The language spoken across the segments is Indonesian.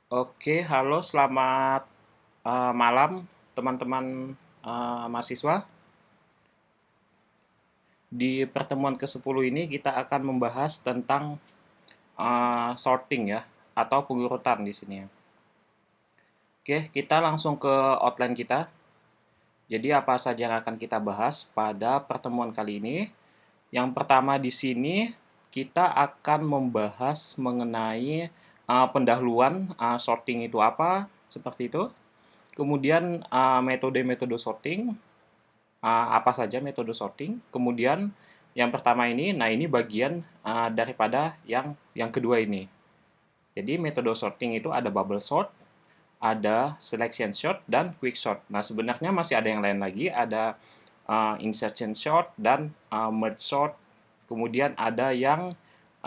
Oke, halo, selamat malam, teman-teman mahasiswa. Di pertemuan ke-10 ini kita akan membahas tentang sorting ya, atau pengurutan di sini ya. Oke, kita langsung ke outline kita. Jadi apa saja yang akan kita bahas pada pertemuan kali ini? Yang pertama di sini kita akan membahas mengenai pendahuluan sorting itu apa, seperti itu. Kemudian metode-metode sorting, apa saja metode sorting. Kemudian yang pertama ini, nah ini bagian daripada yang kedua ini. Jadi metode sorting itu ada bubble sort, ada selection sort, dan quick sort. Nah sebenarnya masih ada yang lain lagi, ada insertion sort dan merge sort. Kemudian ada yang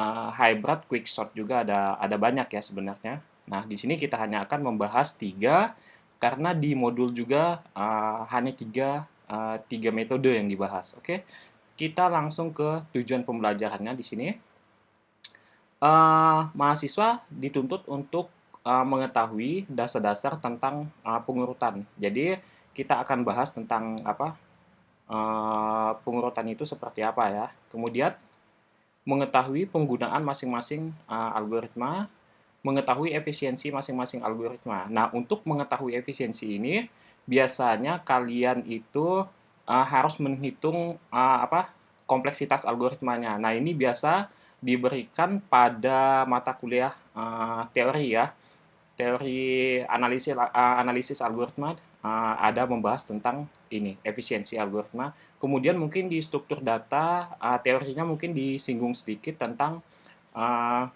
hybrid quick sort juga ada banyak ya sebenarnya. Nah di sini kita hanya akan membahas tiga karena di modul juga hanya tiga metode yang dibahas. Oke, kita langsung ke tujuan pembelajarannya di sini. Mahasiswa dituntut untuk mengetahui dasar-dasar tentang pengurutan. Jadi kita akan bahas tentang apa pengurutan itu seperti apa ya. Kemudian mengetahui penggunaan masing-masing algoritma, mengetahui efisiensi masing-masing algoritma. Nah, untuk mengetahui efisiensi ini, biasanya kalian itu harus menghitung kompleksitas algoritmanya. Nah, ini biasa diberikan pada mata kuliah teori ya, teori analisis algoritma ada membahas tentang ini efisiensi algoritma. Kemudian mungkin di struktur data teorinya mungkin disinggung sedikit tentang uh,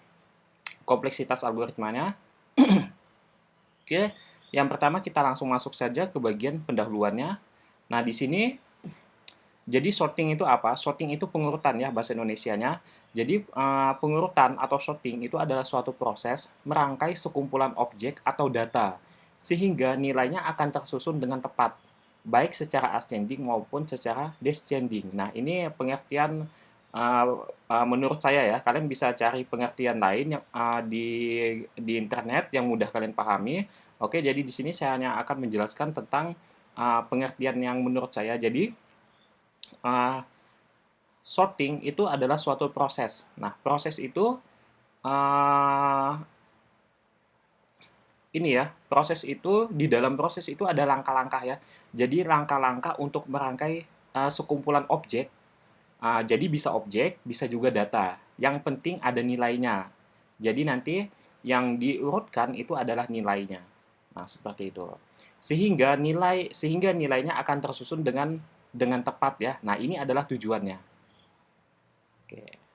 kompleksitas algoritmanya. Oke, yang pertama kita langsung masuk saja ke bagian pendahuluannya. Nah, di sini jadi sorting itu apa? Sorting itu pengurutan ya bahasa Indonesianya. Jadi pengurutan atau sorting itu adalah suatu proses merangkai sekumpulan objek atau data sehingga nilainya akan tersusun dengan tepat, baik secara ascending maupun secara descending. Nah, ini pengertian menurut saya ya. Kalian bisa cari pengertian lain yang di internet yang mudah kalian pahami. Oke, jadi di sini saya hanya akan menjelaskan tentang pengertian yang menurut saya. Jadi uh, sorting itu adalah suatu proses. Nah, proses itu uh, ini ya, proses itu di dalam proses itu ada langkah-langkah ya. Jadi langkah-langkah untuk merangkai sekumpulan objek. Jadi bisa objek, bisa juga data. Yang penting ada nilainya. Jadi nanti yang diurutkan itu adalah nilainya. Nah, seperti itu. Sehingga nilainya akan tersusun dengan tepat ya. Nah, ini adalah tujuannya. Oke.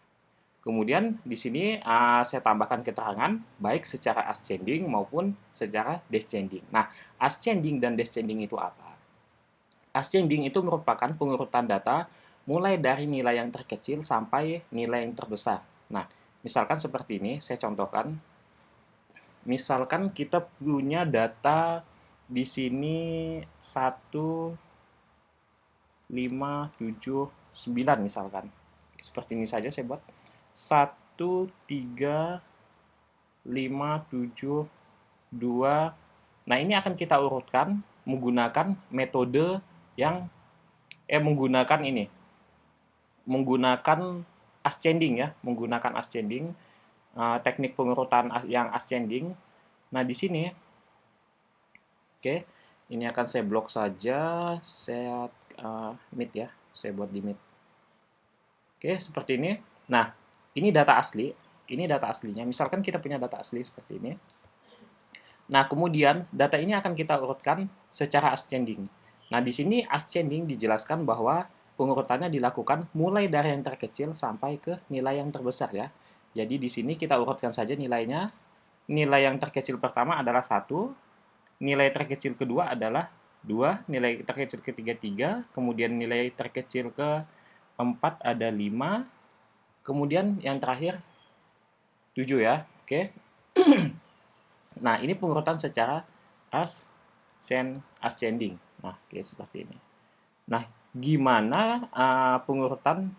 Kemudian di sini saya tambahkan keterangan baik secara ascending maupun secara descending. Nah, ascending dan descending itu apa? Ascending itu merupakan pengurutan data mulai dari nilai yang terkecil sampai nilai yang terbesar. Nah, misalkan seperti ini, saya contohkan. Misalkan kita punya data di sini 1, 5, 7, 9 misalkan. Seperti ini saja saya buat. 1, 3, 5, 7, 2. Nah, ini akan kita urutkan menggunakan metode yang menggunakan ini. Menggunakan ascending ya, menggunakan ascending, teknik pengurutan yang ascending. Nah, di sini oke, ini akan saya blok saja, saya mid ya, saya buat di mid. Oke, seperti ini. Nah, ini data asli, ini data aslinya. Misalkan kita punya data asli seperti ini. Nah, kemudian data ini akan kita urutkan secara ascending. Nah, di sini ascending dijelaskan bahwa pengurutannya dilakukan mulai dari yang terkecil sampai ke nilai yang terbesar ya. Jadi di sini kita urutkan saja nilainya. Nilai yang terkecil pertama adalah 1, nilai terkecil kedua adalah 2, nilai terkecil ketiga 3, kemudian nilai terkecil keempat ada 5, kemudian yang terakhir 7 ya. Oke. Nah, ini pengurutan secara ascending. Nah, oke seperti ini. Nah, gimana pengurutan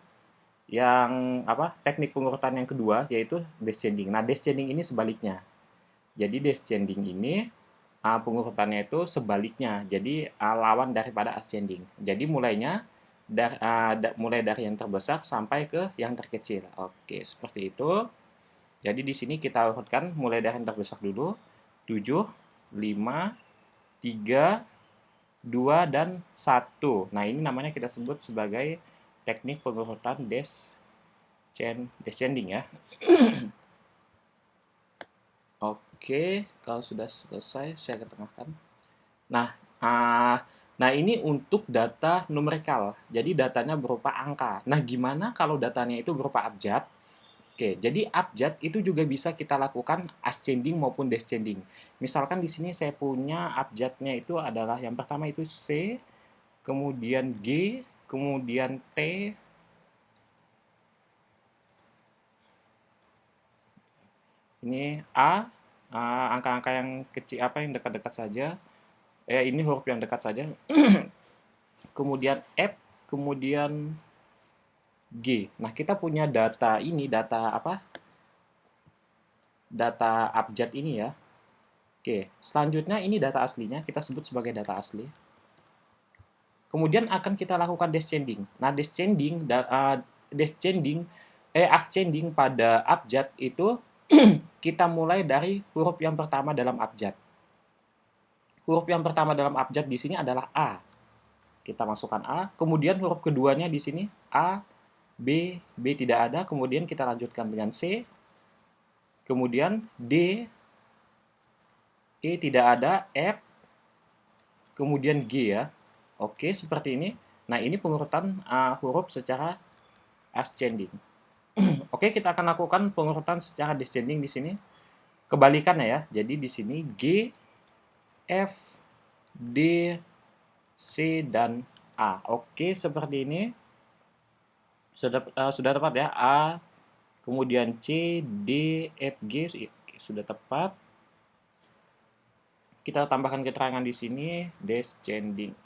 yang teknik pengurutan yang kedua yaitu descending. Nah, descending ini sebaliknya. Jadi descending ini pengurutannya itu sebaliknya. Jadi lawan daripada ascending. Jadi mulai dari yang terbesar sampai ke yang terkecil. Oke, seperti itu. Jadi di sini kita urutkan mulai dari yang terbesar dulu. 7, 5, 3, 2, dan 1. Nah, ini namanya kita sebut sebagai teknik pengurutan descending ya. Oke, kalau sudah selesai saya ketengahkan. Nah, ini untuk data numerikal. Jadi datanya berupa angka. Nah, gimana kalau datanya itu berupa abjad? Oke, jadi abjad itu juga bisa kita lakukan ascending maupun descending. Misalkan di sini saya punya abjadnya itu adalah yang pertama itu C, kemudian G, kemudian T, ini A, angka-angka yang kecil yang dekat-dekat saja. Ini huruf yang dekat saja. Kemudian F, kemudian G. Nah, kita punya data ini, data abjad ini ya. Oke, selanjutnya ini data aslinya, kita sebut sebagai data asli. Kemudian akan kita lakukan descending. Nah, ascending pada abjad itu kita mulai dari huruf yang pertama dalam abjad. Huruf yang pertama dalam abjad di sini adalah A. Kita masukkan A, kemudian huruf keduanya di sini A, B tidak ada, kemudian kita lanjutkan dengan C, kemudian D, E tidak ada, F, kemudian G ya. Oke, seperti ini. Nah, ini pengurutan huruf secara ascending. Oke, kita akan lakukan pengurutan secara descending di sini. Kebalikannya ya. Jadi di sini G, F, D, C, dan A. Oke, seperti ini. Sudah tepat ya. A, kemudian C, D, F, G sudah tepat. Kita tambahkan keterangan di sini descending.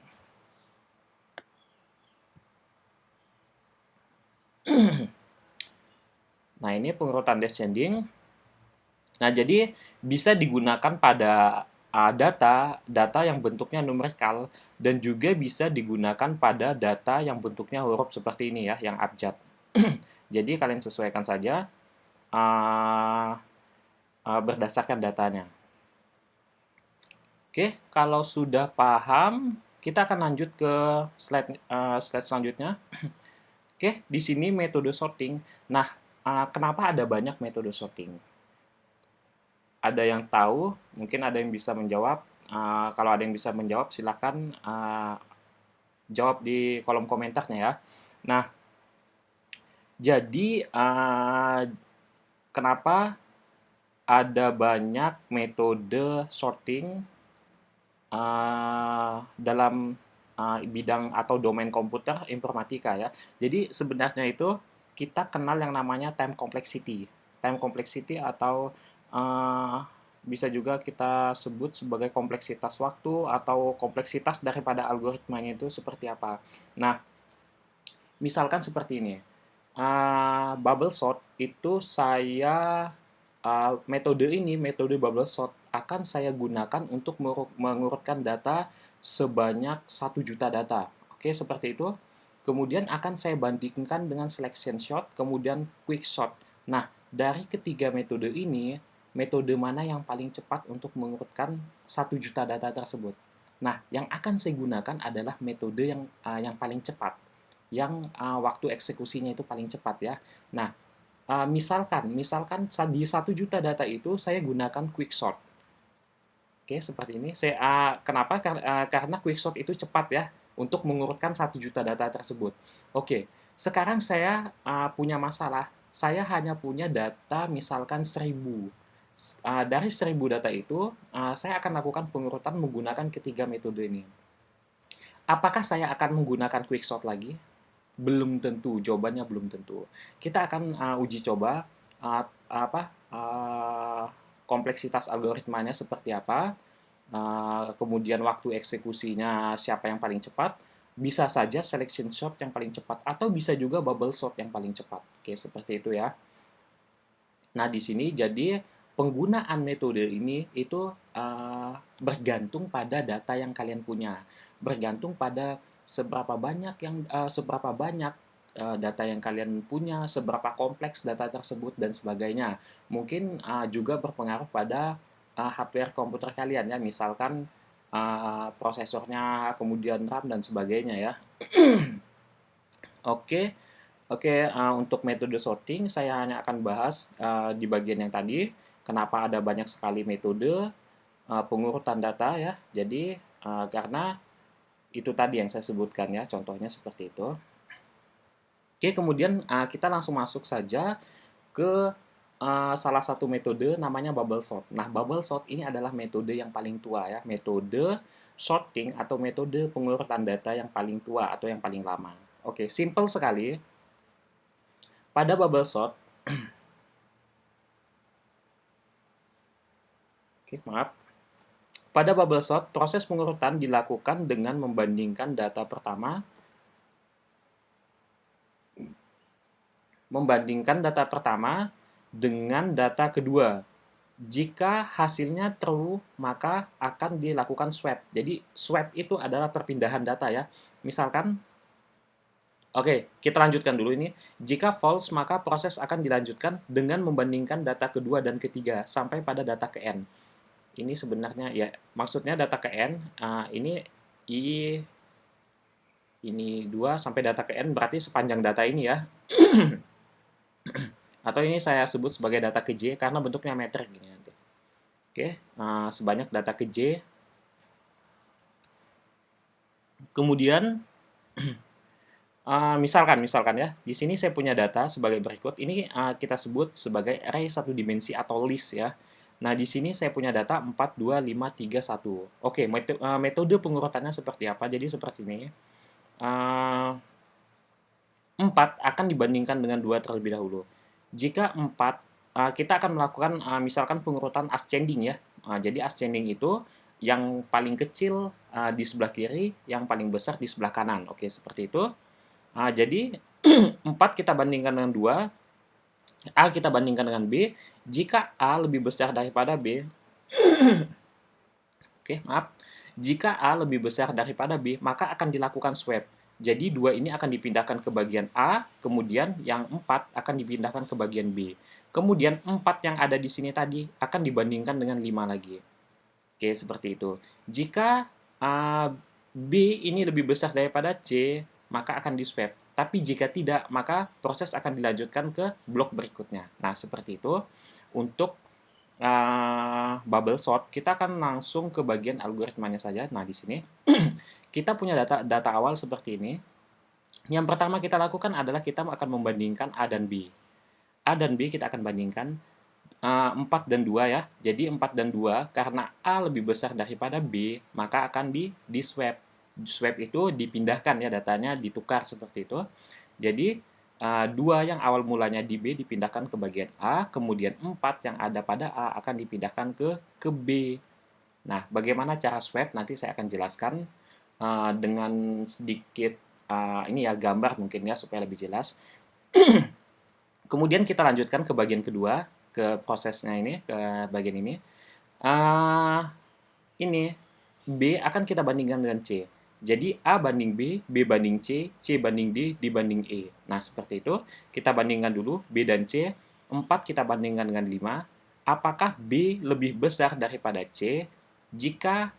Nah, ini pengurutan descending. Nah, jadi bisa digunakan pada data yang bentuknya numerikal dan juga bisa digunakan pada data yang bentuknya huruf seperti ini ya, yang abjad. Jadi kalian sesuaikan saja berdasarkan datanya. Oke, kalau sudah paham, kita akan lanjut ke slide selanjutnya. Oke, di sini metode sorting. Nah, kenapa ada banyak metode sorting? Ada yang tahu, mungkin ada yang bisa menjawab. Kalau ada yang bisa menjawab, silakan jawab di kolom komentarnya ya. Nah, jadi kenapa ada banyak metode sorting dalam bidang atau domain komputer informatika ya. Jadi sebenarnya itu kita kenal yang namanya time complexity. Time complexity atau bisa juga kita sebut sebagai kompleksitas waktu atau kompleksitas daripada algoritmanya itu seperti apa. Nah, misalkan seperti ini. Bubble sort itu metode bubble sort akan saya gunakan untuk mengurutkan data sebanyak 1 juta data. Oke, seperti itu. Kemudian akan saya bandingkan dengan selection sort, kemudian quick sort. Nah, dari ketiga metode ini, metode mana yang paling cepat untuk mengurutkan 1 juta data tersebut? Nah, yang akan saya gunakan adalah metode yang paling cepat, yang waktu eksekusinya itu paling cepat ya. Nah, misalkan di 1 juta data itu saya gunakan quick sort. Oke, seperti ini. Kenapa? Karena quick sort itu cepat ya untuk mengurutkan 1 juta data tersebut. Oke, sekarang saya punya masalah. Saya hanya punya data misalkan 1000. Dari 1000 data itu, saya akan lakukan pengurutan menggunakan ketiga metode ini. Apakah saya akan menggunakan quick sort lagi? Belum tentu, jawabannya belum tentu. Kita akan uji coba kompleksitas algoritmanya seperti apa, kemudian waktu eksekusinya siapa yang paling cepat, bisa saja selection sort yang paling cepat, atau bisa juga bubble sort yang paling cepat. Oke, seperti itu ya. Nah, di sini jadi penggunaan metode ini itu bergantung pada data yang kalian punya, bergantung pada seberapa banyak data yang kalian punya, seberapa kompleks data tersebut dan sebagainya. Mungkin juga berpengaruh pada hardware komputer kalian ya, misalkan prosesornya, kemudian RAM dan sebagainya ya. Oke, oke, untuk metode sorting saya hanya akan bahas di bagian yang tadi, kenapa ada banyak sekali metode pengurutan data ya. Jadi karena itu tadi yang saya sebutkan ya, contohnya seperti itu. Oke, kemudian kita langsung masuk saja ke salah satu metode namanya bubble sort. Nah, bubble sort ini adalah metode yang paling tua ya, metode sorting atau metode pengurutan data yang paling tua atau yang paling lama. Oke, simple sekali. Pada bubble sort, oke, maaf. Pada bubble sort, proses pengurutan dilakukan dengan membandingkan data pertama dengan data kedua. Jika hasilnya true, maka akan dilakukan swap. Jadi, swap itu adalah perpindahan data ya. Misalkan, oke, kita lanjutkan dulu ini. Jika false, maka proses akan dilanjutkan dengan membandingkan data kedua dan ketiga sampai pada data ke N. Ini sebenarnya ya, maksudnya data ke N, ini I, ini 2 sampai data ke N berarti sepanjang data ini ya. Atau ini saya sebut sebagai data ke J karena bentuknya metrik gini nanti. Oke, sebanyak data ke J. Kemudian misalkan ya, di sini saya punya data sebagai berikut. Ini kita sebut sebagai array satu dimensi atau list ya. Nah, di sini saya punya data 4, 2, 5, 3, 1. Oke, metode pengurutannya seperti apa? Jadi seperti ini. 4 akan dibandingkan dengan 2 terlebih dahulu. Jika 4, kita akan melakukan misalkan pengurutan ascending ya. Jadi ascending itu yang paling kecil di sebelah kiri, yang paling besar di sebelah kanan. Oke, seperti itu. Jadi 4 kita bandingkan dengan 2, A kita bandingkan dengan B. Jika A lebih besar daripada B, oke, maaf. Jika A lebih besar daripada B, maka akan dilakukan swap. Jadi 2 ini akan dipindahkan ke bagian A, kemudian yang 4 akan dipindahkan ke bagian B. Kemudian 4 yang ada di sini tadi akan dibandingkan dengan 5 lagi. Oke, seperti itu. Jika B ini lebih besar daripada C, maka akan di-swap. Tapi jika tidak, maka proses akan dilanjutkan ke blok berikutnya. Nah, seperti itu. Untuk bubble sort, kita akan langsung ke bagian algoritmanya saja. Nah, di sini kita punya data awal seperti ini. Yang pertama kita lakukan adalah kita akan membandingkan A dan B. A dan B kita akan bandingkan 4 dan 2 ya. Jadi 4 dan 2 karena A lebih besar daripada B, maka akan di-swap. Swap itu dipindahkan ya, datanya ditukar seperti itu. Jadi 2 yang awal mulanya di B dipindahkan ke bagian A, kemudian 4 yang ada pada A akan dipindahkan ke B. Nah, bagaimana cara swap nanti saya akan jelaskan dengan sedikit ini ya gambar mungkin ya supaya lebih jelas. Kemudian kita lanjutkan ke bagian kedua, ke prosesnya ini, ke bagian ini. Ini B akan kita bandingkan dengan C. Jadi A banding B, B banding C, C banding D, dibanding E. Nah, seperti itu. Kita bandingkan dulu B dan C. 4 kita bandingkan dengan 5. Apakah B lebih besar daripada C? Jika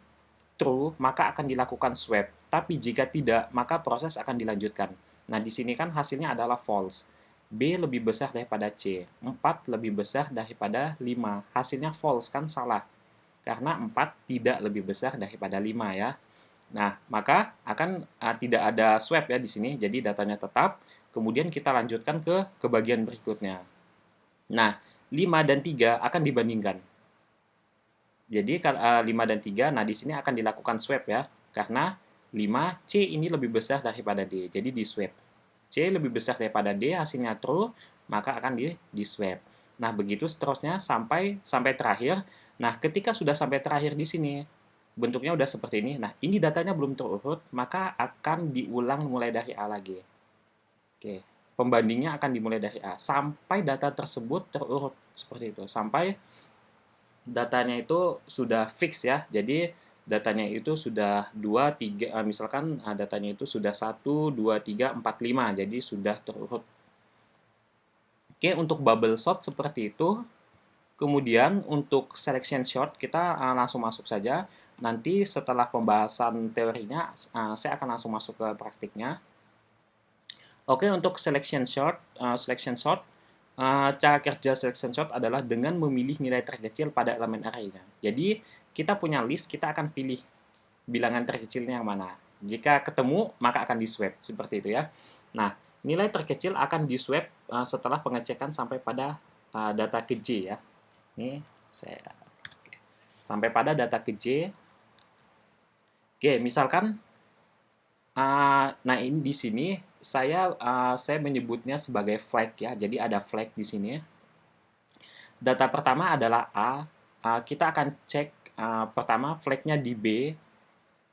true, maka akan dilakukan swap. Tapi jika tidak, maka proses akan dilanjutkan. Nah, di sini kan hasilnya adalah false. B lebih besar daripada C. 4 lebih besar daripada 5. Hasilnya false, kan salah. Karena 4 tidak lebih besar daripada 5 ya. Nah, maka akan tidak ada swap ya di sini. Jadi datanya tetap. Kemudian kita lanjutkan ke bagian berikutnya. Nah, 5 dan 3 akan dibandingkan. Jadi 5 dan 3, nah di sini akan dilakukan swap ya. Karena 5, C ini lebih besar daripada D. Jadi di swap. C lebih besar daripada D, hasilnya true, maka akan di swap. Nah, begitu seterusnya sampai terakhir. Nah, ketika sudah sampai terakhir di sini, bentuknya udah seperti ini. Nah, ini datanya belum terurut, maka akan diulang mulai dari A lagi. Oke, pembandingnya akan dimulai dari A sampai data tersebut terurut seperti itu. Sampai datanya itu sudah fix ya. Jadi datanya itu sudah 2 3 misalkan datanya itu sudah 1 2 3 4 5, jadi sudah terurut. Oke, untuk bubble sort seperti itu. Kemudian untuk selection short kita langsung masuk saja. Nanti setelah pembahasan teorinya saya akan langsung masuk ke praktiknya. Oke, untuk cara kerja selection sort adalah dengan memilih nilai terkecil pada elemen array-nya. Jadi, kita punya list, kita akan pilih bilangan terkecilnya yang mana. Jika ketemu, maka akan di-swap, seperti itu ya. Nah, nilai terkecil akan di-swap setelah pengecekan sampai pada data ke J ya. Ini saya sampai pada data ke J. Oke, misalkan nah ini di sini saya menyebutnya sebagai flag ya. Jadi ada flag di sini. Data pertama adalah A. Kita akan cek pertama flagnya di B.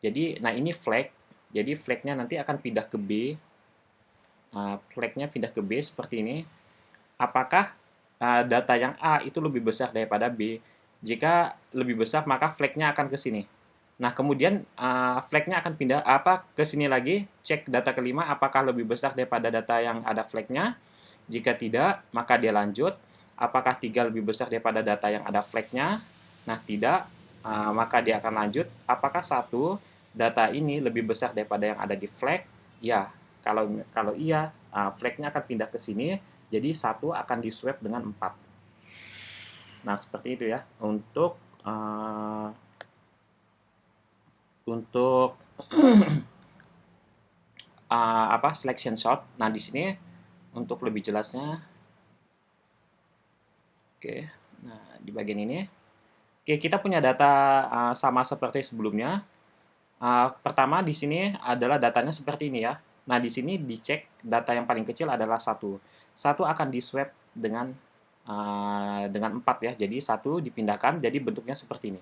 Jadi nah ini flag. Jadi flagnya nanti akan pindah ke B. Flagnya pindah ke B seperti ini. Apakah data yang A itu lebih besar daripada B? Jika lebih besar maka flagnya akan ke sini. Nah, kemudian flagnya akan pindah ke sini lagi, cek data kelima apakah lebih besar daripada data yang ada flagnya. Jika tidak, maka dia lanjut. Apakah 3 lebih besar daripada data yang ada flagnya? Nah, tidak, maka dia akan lanjut. Apakah 1 data ini lebih besar daripada yang ada di flag? Ya, kalau iya, flagnya akan pindah ke sini. Jadi 1 akan di-swap dengan 4. Nah, seperti itu ya untuk selection sort. Nah, di sini untuk lebih jelasnya, oke, nah di bagian ini, oke, kita punya data sama seperti sebelumnya. Pertama di sini adalah datanya seperti ini ya. Nah, di sini dicek data yang paling kecil adalah 1. 1 akan di-swap dengan 4 ya. Jadi 1 dipindahkan, jadi bentuknya seperti ini.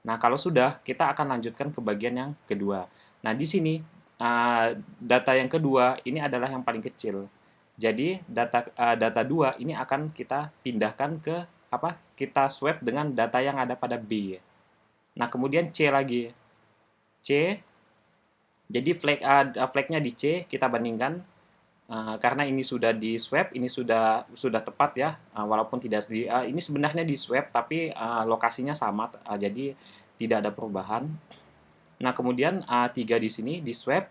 Nah, kalau sudah, kita akan lanjutkan ke bagian yang kedua. Nah, di sini data yang kedua ini adalah yang paling kecil. Jadi data 2 ini akan kita pindahkan ke kita swap dengan data yang ada pada B. Nah, kemudian C lagi. C. Jadi flagnya di C kita bandingkan karena ini sudah di swap, ini sudah tepat ya, walaupun tidak ini sebenarnya di swap tapi lokasinya sama, jadi tidak ada perubahan. Nah, kemudian 3 di sini di swap.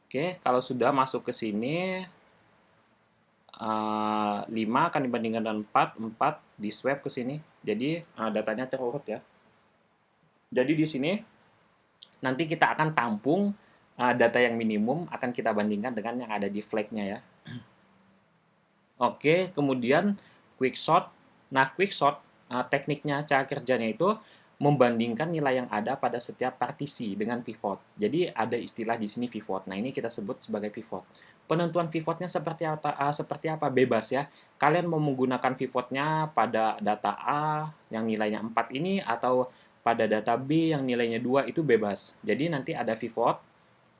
Oke, kalau sudah masuk ke sini 5 akan dibandingkan dengan 4 di swap ke sini. Jadi datanya terurut ya. Jadi di sini nanti kita akan tampung data yang minimum akan kita bandingkan dengan yang ada di flag-nya ya. Oke, kemudian quicksort. Nah, quicksort tekniknya, cara kerjanya itu membandingkan nilai yang ada pada setiap partisi dengan pivot. Jadi ada istilah di sini pivot. Nah, ini kita sebut sebagai pivot. Penentuan pivotnya seperti apa? Bebas ya. Kalian mau menggunakan pivotnya pada data A yang nilainya 4 ini atau pada data B yang nilainya 2 itu bebas. Jadi nanti ada pivot.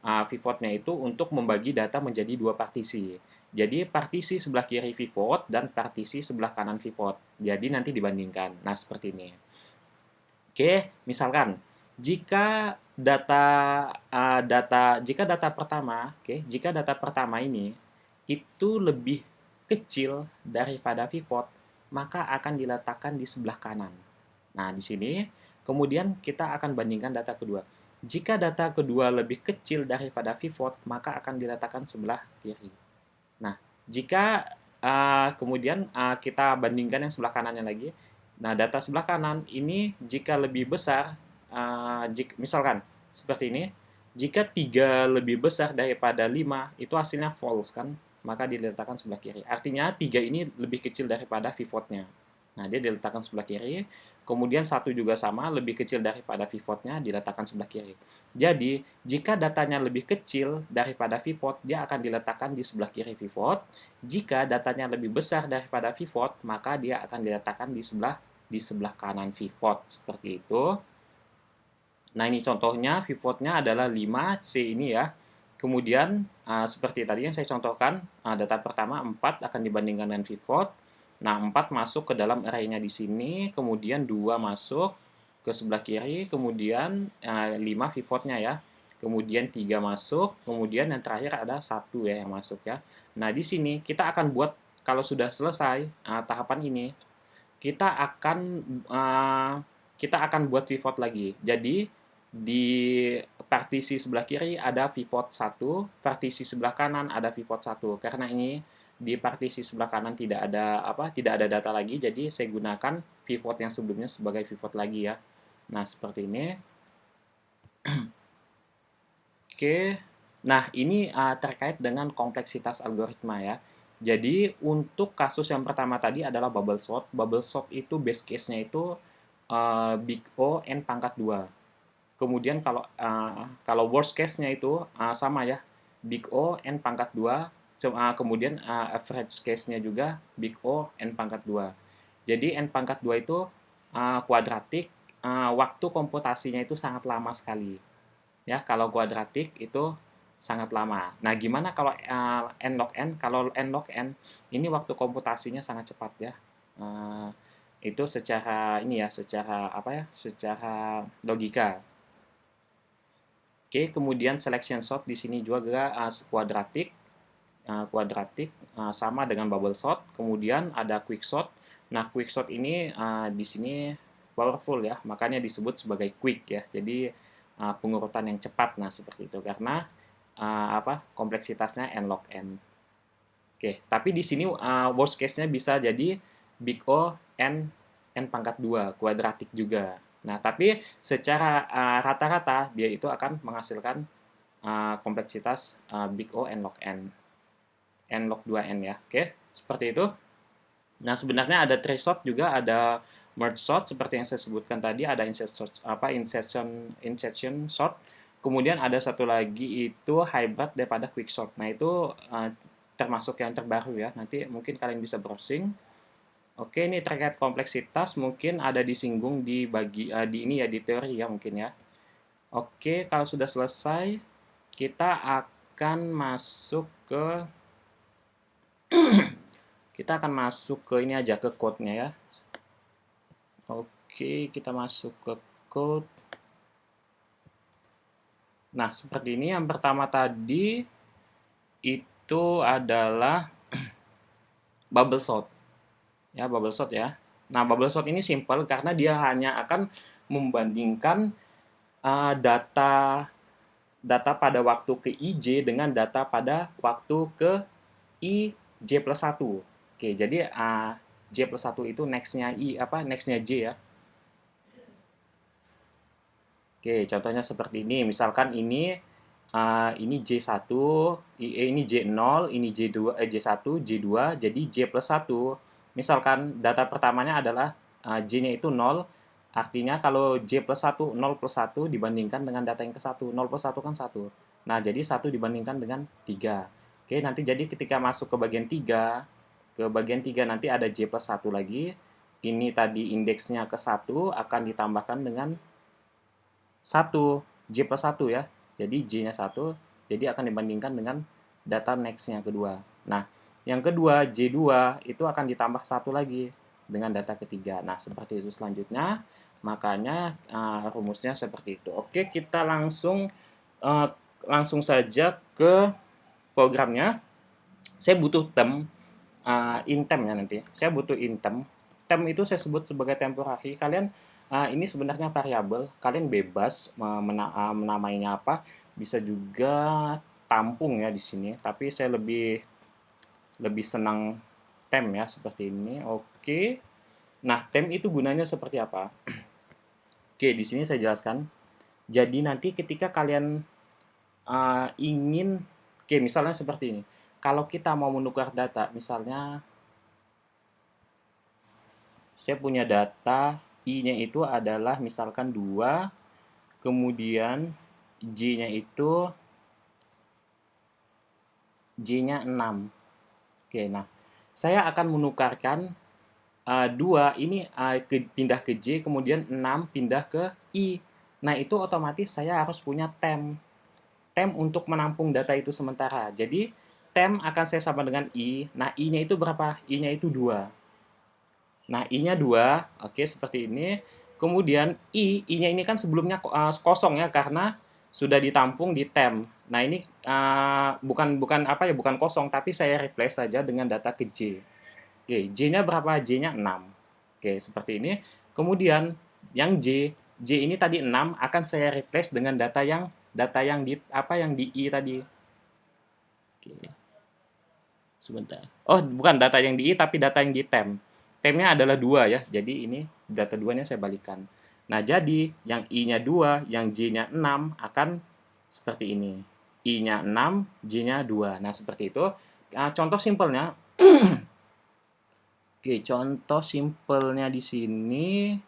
Pivotnya itu untuk membagi data menjadi 2 partisi. Jadi partisi sebelah kiri pivot dan partisi sebelah kanan pivot. Jadi nanti dibandingkan. Nah, seperti ini. Oke, misalkan jika data pertama ini itu lebih kecil daripada pivot, maka akan diletakkan di sebelah kanan. Nah, di sini kemudian kita akan bandingkan data kedua. Jika data kedua lebih kecil daripada pivot, maka akan diletakkan sebelah kiri. Nah, jika kemudian kita bandingkan yang sebelah kanannya lagi. Nah, data sebelah kanan ini jika lebih besar, misalkan seperti ini, jika 3 lebih besar daripada 5, itu hasilnya false kan, maka diletakkan sebelah kiri. Artinya 3 ini lebih kecil daripada pivotnya. Nah, dia diletakkan sebelah kiri. Kemudian 1 juga sama, lebih kecil daripada pivotnya, diletakkan sebelah kiri. Jadi, jika datanya lebih kecil daripada pivot, dia akan diletakkan di sebelah kiri pivot. Jika datanya lebih besar daripada pivot, maka dia akan diletakkan di sebelah kanan pivot. Seperti itu. Nah, ini contohnya, pivotnya adalah 5C ini ya. Kemudian, seperti tadi yang saya contohkan, data pertama 4 akan dibandingkan dengan pivot. Nah, 4 masuk ke dalam array-nya di sini, kemudian 2 masuk ke sebelah kiri, kemudian 5 pivotnya ya. Kemudian 3 masuk, kemudian yang terakhir ada 1 ya yang masuk ya. Nah, di sini kita akan buat kalau sudah selesai tahapan ini, kita akan uh, kita akan buat pivot lagi. Jadi di partisi sebelah kiri ada pivot 1, partisi sebelah kanan ada pivot 1. Karena ini di partisi sebelah kanan tidak ada data lagi, jadi saya gunakan pivot yang sebelumnya sebagai pivot lagi ya. Nah, seperti ini. Oke. Nah, ini terkait dengan kompleksitas algoritma ya. Jadi, untuk kasus yang pertama tadi adalah bubble sort. Bubble sort itu base case-nya itu big O n pangkat 2. Kemudian kalau worst case-nya itu sama ya, big O n pangkat 2. Kemudian average case-nya juga big O n pangkat 2. Jadi n pangkat 2 itu kuadratik, waktu komputasinya itu sangat lama sekali. Ya, kalau kuadratik itu sangat lama. Nah, gimana kalau n log n? Kalau n log n ini waktu komputasinya sangat cepat ya. Itu secara ini ya, secara apa ya? Secara logika. Oke, kemudian selection sort di sini juga kuadratik. Kuadratik sama dengan bubble sort. Kemudian ada quick sort. Nah, quick sort ini di sini powerful ya, makanya disebut sebagai quick ya. Jadi pengurutan yang cepat. Nah, seperti itu karena kompleksitasnya n log n. Oke, tapi di sini worst case-nya bisa jadi big O n pangkat 2 kuadratik juga. Nah, tapi secara rata-rata dia itu akan menghasilkan kompleksitas big O n log n. N log 2n ya. Oke, seperti itu. Nah, sebenarnya ada trace sort juga, ada merge sort seperti yang saya sebutkan tadi, ada insertion sort. Kemudian ada satu lagi itu hybrid daripada quick sort. Nah, itu termasuk yang terbaru ya. Nanti mungkin kalian bisa browsing. Oke, ini terkait kompleksitas mungkin ada disinggung di di ini ya, di teori ya mungkin ya. Oke, kalau sudah selesai kita akan masuk ke ini aja, ke code-nya ya. Oke, kita masuk ke code. Nah, seperti ini. Yang pertama tadi itu adalah bubble sort. Ya, bubble sort ya. Nah, bubble sort ini simple karena dia hanya akan membandingkan data pada waktu ke IJ dengan data pada waktu ke IJ plus 1. Oke, jadi J plus 1 itu next-nya next-nya J ya. Oke, contohnya seperti ini. Misalkan ini J1, ini J0, ini J1, J2, jadi J plus 1. Misalkan data pertamanya adalah J-nya itu 0, artinya kalau J plus 1, 0 plus 1 dibandingkan dengan data yang ke-1. 0 plus 1 kan 1. Nah, jadi 1 dibandingkan dengan 3. Oke, nanti jadi ketika masuk ke bagian 3, nanti ada J plus 1 lagi. Ini tadi indeksnya ke-1 akan ditambahkan dengan 1, J plus 1 ya. Jadi J-nya 1, jadi akan dibandingkan dengan data next-nya kedua. Nah, yang kedua, J2 itu akan ditambah 1 lagi dengan data ketiga. Nah, seperti itu selanjutnya. Makanya rumusnya seperti itu. Oke, kita langsung saja ke programnya. Saya butuh term, intem ya nanti. Saya butuh intem. Term itu saya sebut sebagai temporary. Kalian ini sebenarnya variabel, kalian bebas menamainya apa, bisa juga tampung ya di sini, tapi saya lebih senang temp ya seperti ini. Oke. Nah, temp itu gunanya seperti apa? Oke, di sini saya jelaskan. Jadi nanti ketika kalian ingin, oke misalnya seperti ini. Kalau kita mau menukar data, misalnya saya punya data I-nya itu adalah misalkan 2, kemudian J-nya itu J-nya 6. Oke, nah saya akan menukarkan 2 ini pindah ke J, kemudian 6 pindah ke I. Nah, itu otomatis saya harus punya temp. Temp untuk menampung data itu sementara. Jadi, temp akan saya sama dengan I. Nah, I-nya itu berapa? I-nya itu 2. Nah, I-nya 2, oke seperti ini. Kemudian I-nya ini kan sebelumnya kosong ya karena sudah ditampung di temp. Nah, ini bukan bukan apa ya, bukan kosong tapi saya replace saja dengan data ke J. Oke, J-nya berapa? J-nya 6. Oke, seperti ini. Kemudian yang J ini tadi 6 akan saya replace dengan data yang di apa yang di I tadi. Oke. Sebentar. Oh, bukan data yang di I, tapi data yang di temp. Tempnya adalah 2 ya, jadi ini data 2-nya saya balikan. Nah, jadi yang I-nya 2, yang J-nya 6 akan seperti ini. I-nya 6, J-nya 2. Nah, seperti itu. Contoh simpelnya, oke, contoh simpelnya di sini,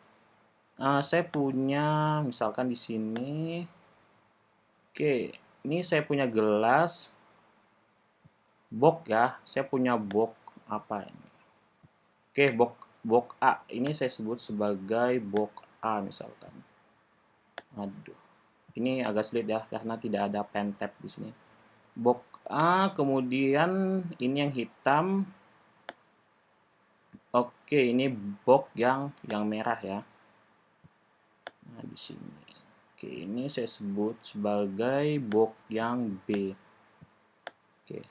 saya punya, misalkan di sini, oke, ini saya punya gelas, box ya, saya punya box apa ini? Oke, box A. Ini saya sebut sebagai box A misalkan. Aduh. Ini agak sulit ya karena tidak ada pen tab di sini. Box A, kemudian ini yang hitam. Oke, ini box yang merah ya. Nah, di sini. Oke, ini saya sebut sebagai box yang B. Oke.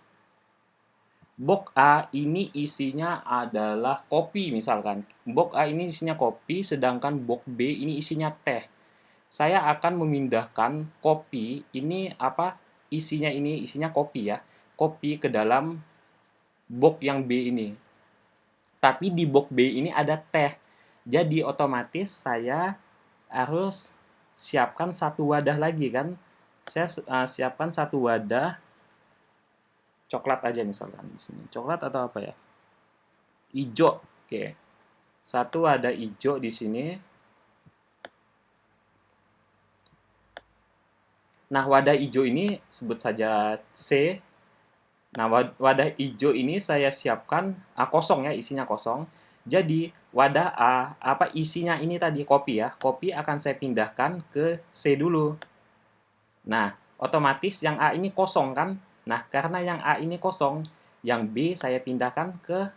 Box A ini isinya adalah kopi misalkan. Box A ini isinya kopi, sedangkan box B ini isinya teh. Saya akan memindahkan kopi ini apa isinya kopi ya, kopi ke dalam box yang B ini. Tapi di box B ini ada teh. Jadi otomatis saya harus siapkan satu wadah lagi kan. Saya siapkan satu wadah coklat aja misalkan di sini. Coklat atau apa ya? Ijo. Oke. Satu wadah ijo di sini. Nah, wadah hijau ini sebut saja C. Nah, wadah hijau ini saya siapkan kosong ya, isinya kosong. Jadi, wadah A, apa isinya ini tadi kopi ya. Kopi akan saya pindahkan ke C dulu. Nah, otomatis yang A ini kosong kan? Nah, karena yang A ini kosong, yang B saya pindahkan ke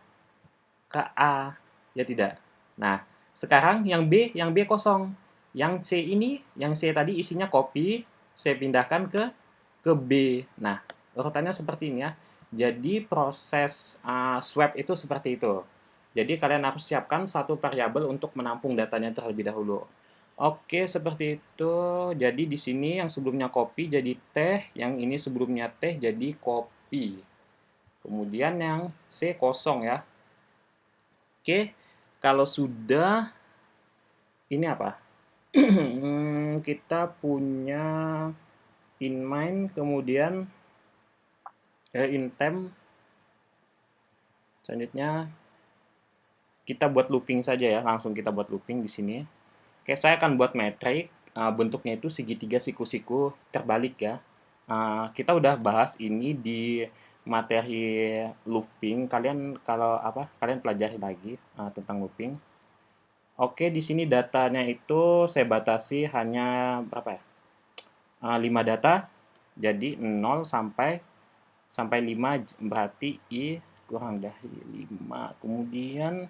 A. Ya tidak. Nah, sekarang yang B kosong. Yang C ini, yang C tadi isinya kopi, saya pindahkan ke B. Nah, urutannya seperti ini ya. Jadi proses swap itu seperti itu. Jadi kalian harus siapkan satu variabel untuk menampung datanya terlebih dahulu. Oke, seperti itu. Jadi di sini yang sebelumnya kopi jadi teh, yang ini sebelumnya teh jadi kopi. Kemudian yang C kosong ya. Oke, kalau sudah ini apa? Kita punya in mind, kemudian in temp. Selanjutnya kita buat looping saja ya, langsung kita buat looping di sini. Oke, saya akan buat metrik. Bentuknya itu segitiga siku-siku terbalik ya. Kita udah bahas ini di materi looping. Kalian kalau apa? Kalian pelajari lagi tentang looping. Oke, di sini datanya itu saya batasi hanya berapa ya? 5 data. Jadi 0 sampai 5 berarti I kurang dari 5. Kemudian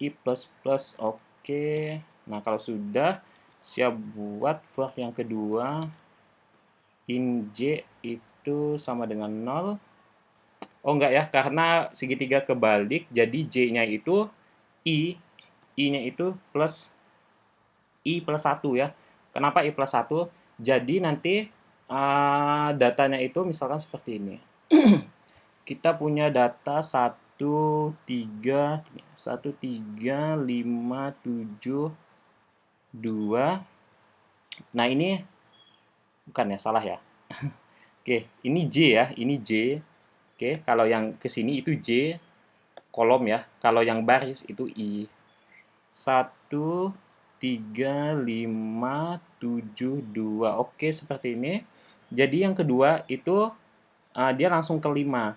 I plus plus. Oke. Nah, kalau sudah siap buat for yang kedua. In J itu sama dengan 0. Oh enggak ya, karena segitiga kebalik jadi J-nya itu I, I-nya itu plus I plus 1 ya. Kenapa I plus 1? Jadi nanti datanya itu misalkan seperti ini. Kita punya data 1, 3, 5, 7, 2. Nah, ini bukan ya, salah ya. Oke, ini J ya, ini J. Oke, kalau yang ke sini itu J kolom ya. Kalau yang baris itu I. 1, 3, 5, 7, 2. Oke, seperti ini. Jadi yang kedua itu dia langsung ke 5.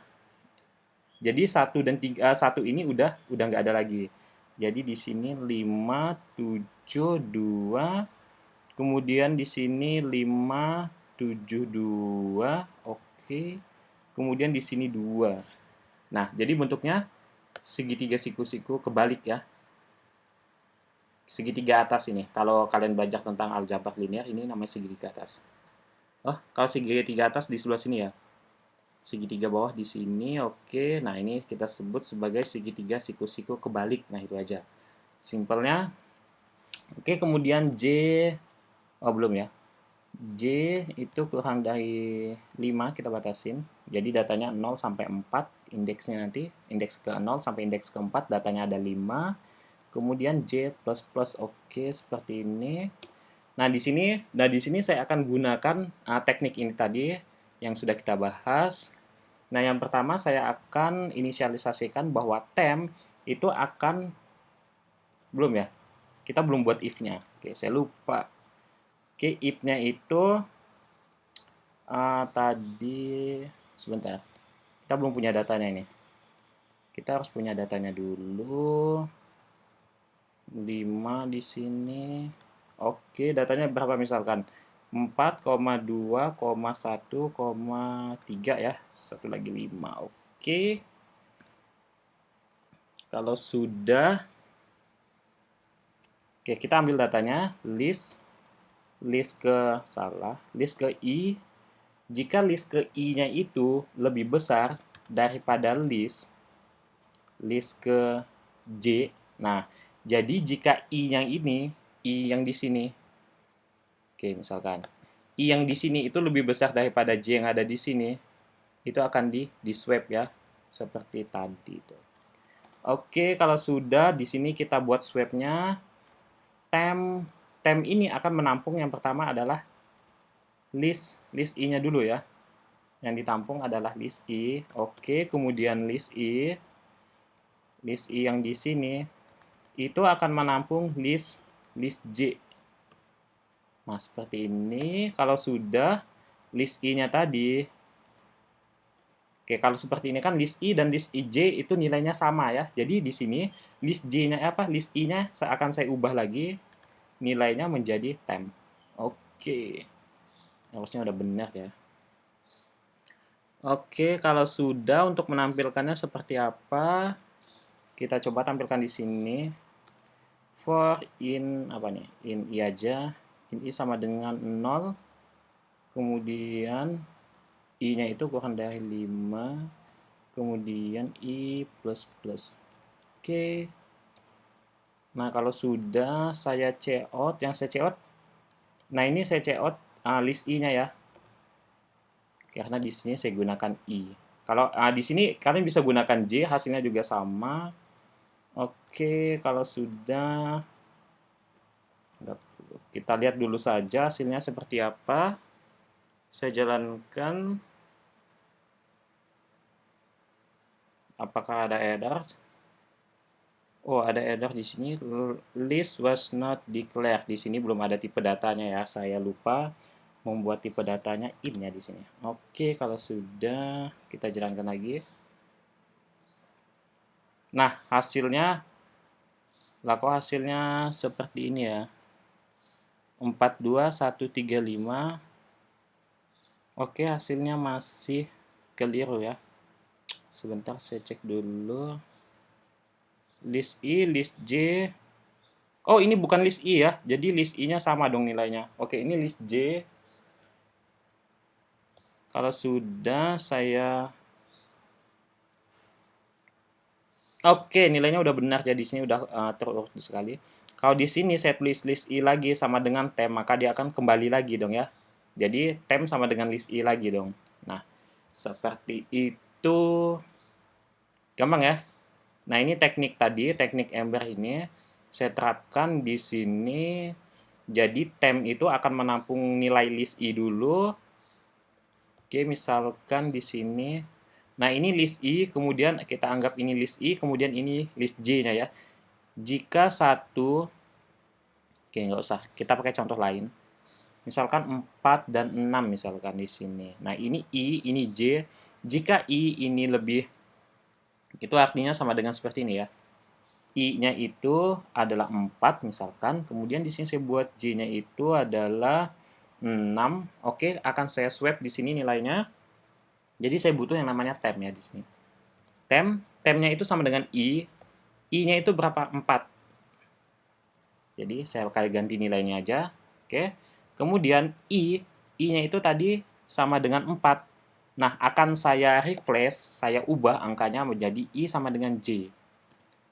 Jadi 1 ini udah nggak ada lagi. Jadi di sini 5, 7, 2. Kemudian di sini 5, 7, 2. Oke. Kemudian di sini 2. Nah, jadi bentuknya segitiga siku-siku kebalik ya. segitiga atas ini. Kalau kalian belajar tentang aljabar linear, ini namanya segitiga atas. Oh, kalau segitiga atas di sebelah sini ya. Segitiga bawah di sini, oke. Nah, ini kita sebut sebagai segitiga siku-siku kebalik. Nah, itu aja. Simpelnya. Oke, kemudian J, oh belum ya. J itu kurang dari 5 kita batasin. Jadi datanya 0 sampai 4, indeksnya nanti, indeks ke 0 sampai indeks ke 4, datanya ada 5. Kemudian J++, oke, seperti ini. Nah, di sini saya akan gunakan teknik ini tadi yang sudah kita bahas. Nah, yang pertama saya akan inisialisasikan bahwa temp itu akan, belum ya, kita belum buat if-nya. Oke, saya lupa. Oke, if-nya itu tadi, sebentar, kita belum punya datanya ini. Kita harus punya datanya dulu. 5 di sini. Oke, datanya berapa misalkan? 4,2,1,3 ya. Satu lagi 5. Oke. Kalau sudah, oke, kita ambil datanya, list ke I. Jika list ke I-nya itu lebih besar daripada list ke J. Nah, jadi jika I yang di sini, oke, misalkan I yang di sini itu lebih besar daripada J yang ada di sini, itu akan di swap ya, seperti tadi itu. Oke, kalau sudah, di sini kita buat swapnya. Temp ini akan menampung yang pertama adalah list I-nya dulu ya. Yang ditampung adalah list I. Oke, kemudian list I yang di sini itu akan menampung list J. Nah, seperti ini. Kalau sudah, list I-nya tadi, oke, kalau seperti ini kan list I dan list IJ itu nilainya sama ya. Jadi di sini list J-nya list I-nya akan saya ubah lagi, nilainya menjadi temp. Oke. Harusnya udah benar ya. Oke, kalau sudah, untuk menampilkannya seperti apa? Kita coba tampilkan di sini. For in apa nih? In I aja. In I sama dengan 0. Kemudian I-nya itu kurang dari 5. Kemudian I++. Oke. Nah, kalau sudah saya cout, nah ini saya cout list I-nya ya. Karena di sini saya gunakan I. Kalau di sini kalian bisa gunakan J, hasilnya juga sama. Oke, kalau sudah, kita lihat dulu saja hasilnya seperti apa. Saya jalankan. Apakah ada error? Oh, ada error di sini. List was not declared. Di sini belum ada tipe datanya ya. Saya lupa membuat tipe datanya in ya di sini. Oke, kalau sudah, kita jalankan lagi. Nah, hasilnya seperti ini ya. 42135. Oke, hasilnya masih keliru ya. Sebentar, saya cek dulu. List I, list J. Oh, ini bukan list I ya. Jadi list I-nya sama dong nilainya. Oke, ini list J. Kalau sudah, saya... Oke, nilainya udah benar ya. Di sini udah terurut sekali. Kalau di sini saya tulis list I lagi sama dengan temp, maka dia akan kembali lagi dong ya. Jadi temp sama dengan list I lagi dong. Nah, seperti itu. Gampang ya. Nah, ini teknik tadi, teknik Ember ini saya terapkan di sini. Jadi temp itu akan menampung nilai list I dulu. Oke, misalkan di sini. Nah, ini list I, kemudian kita anggap ini list I, kemudian ini list J-nya ya. Jika satu, oke, nggak usah, kita pakai contoh lain. Misalkan 4 dan 6 misalkan di sini. Nah, ini I, ini J. Jika I ini lebih, itu artinya sama dengan seperti ini ya. I-nya itu adalah 4 misalkan. Kemudian di sini saya buat J-nya itu adalah 6. Oke, akan saya swap di sini nilainya. Jadi saya butuh yang namanya temp ya di sini. Tempnya itu sama dengan I. I-nya itu berapa? 4. Jadi saya ganti nilainya aja. Oke. Kemudian I-nya itu tadi sama dengan 4. Nah, akan saya replace, saya ubah angkanya menjadi I sama dengan J.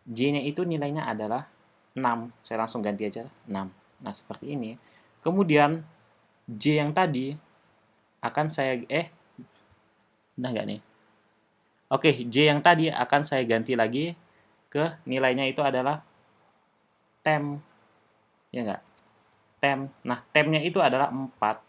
J-nya itu nilainya adalah 6. Saya langsung ganti aja 6. Nah, seperti ini. Kemudian J yang tadi akan saya udah nggak nih? Oke, J yang tadi akan saya ganti lagi ke nilainya itu adalah temp. Ya nggak? Temp. Nah, tempnya itu adalah 4.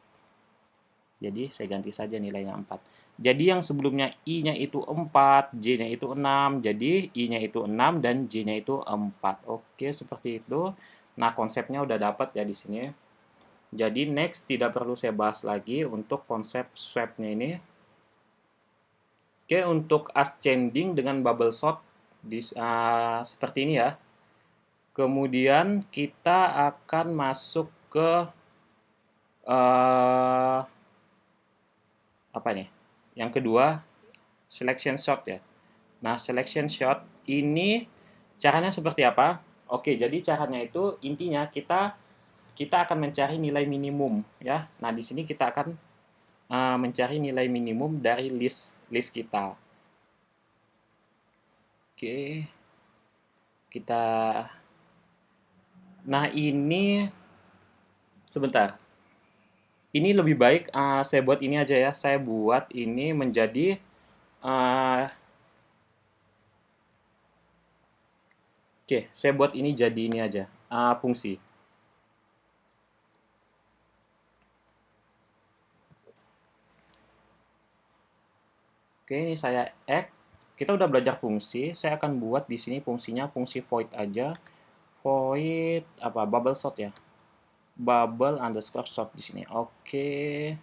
Jadi saya ganti saja nilainya 4. Jadi yang sebelumnya I-nya itu 4, J-nya itu 6. Jadi I-nya itu 6 dan J-nya itu 4. Oke, seperti itu. Nah, konsepnya udah dapat ya di sini. Jadi next tidak perlu saya bahas lagi untuk konsep swap-nya ini. Oke, untuk ascending dengan bubble sort seperti ini ya. Kemudian kita akan masuk ke apa nih? Yang kedua, selection shot ya. Nah, selection shot ini caranya seperti apa? Oke, jadi caranya itu intinya kita akan mencari nilai minimum ya. Nah, di sini kita akan mencari nilai minimum dari list kita. Oke. Nah, ini sebentar. Ini lebih baik saya buat ini aja ya. Saya buat ini menjadi oke, saya buat ini jadi ini aja, fungsi. Oke, ini saya add. Kita udah belajar fungsi. Saya akan buat di sini fungsinya fungsi void aja. Void apa? Bubble sort ya. Bubble underscore sort di sini. Oke.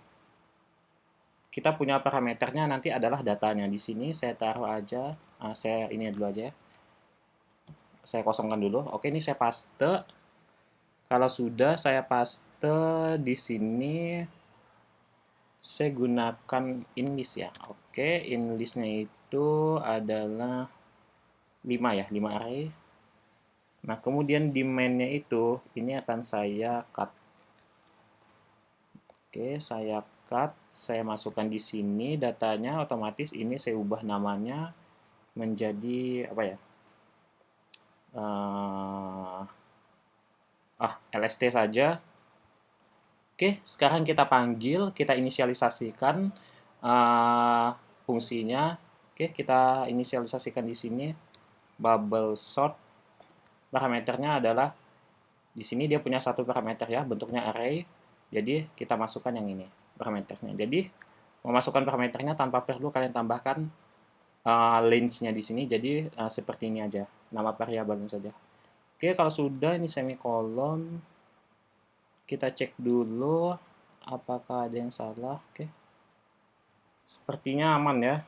Kita punya parameternya nanti adalah datanya. Di sini saya taruh aja. Saya ini dulu aja. Saya kosongkan dulu. Oke, ini saya paste. Kalau sudah saya paste di sini, saya gunakan inlist ya. Oke, inlistnya itu adalah 5 ya, 5 array. Nah, kemudian di main-nya itu, ini akan saya cut. Oke, saya cut, saya masukkan di sini datanya, otomatis ini saya ubah namanya menjadi apa ya? LST saja. Oke, sekarang kita panggil, kita inisialisasikan fungsinya. Oke, kita inisialisasikan di sini bubble sort. Parameternya adalah di sini dia punya satu parameter ya, bentuknya array. Jadi kita masukkan yang ini parameternya. Jadi memasukkan parameternya tanpa perlu kalian tambahkan range-nya di sini. Jadi seperti ini aja, nama variabelnya saja. Oke, kalau sudah ini semikolon. Kita cek dulu apakah ada yang salah. Oke. Sepertinya aman ya.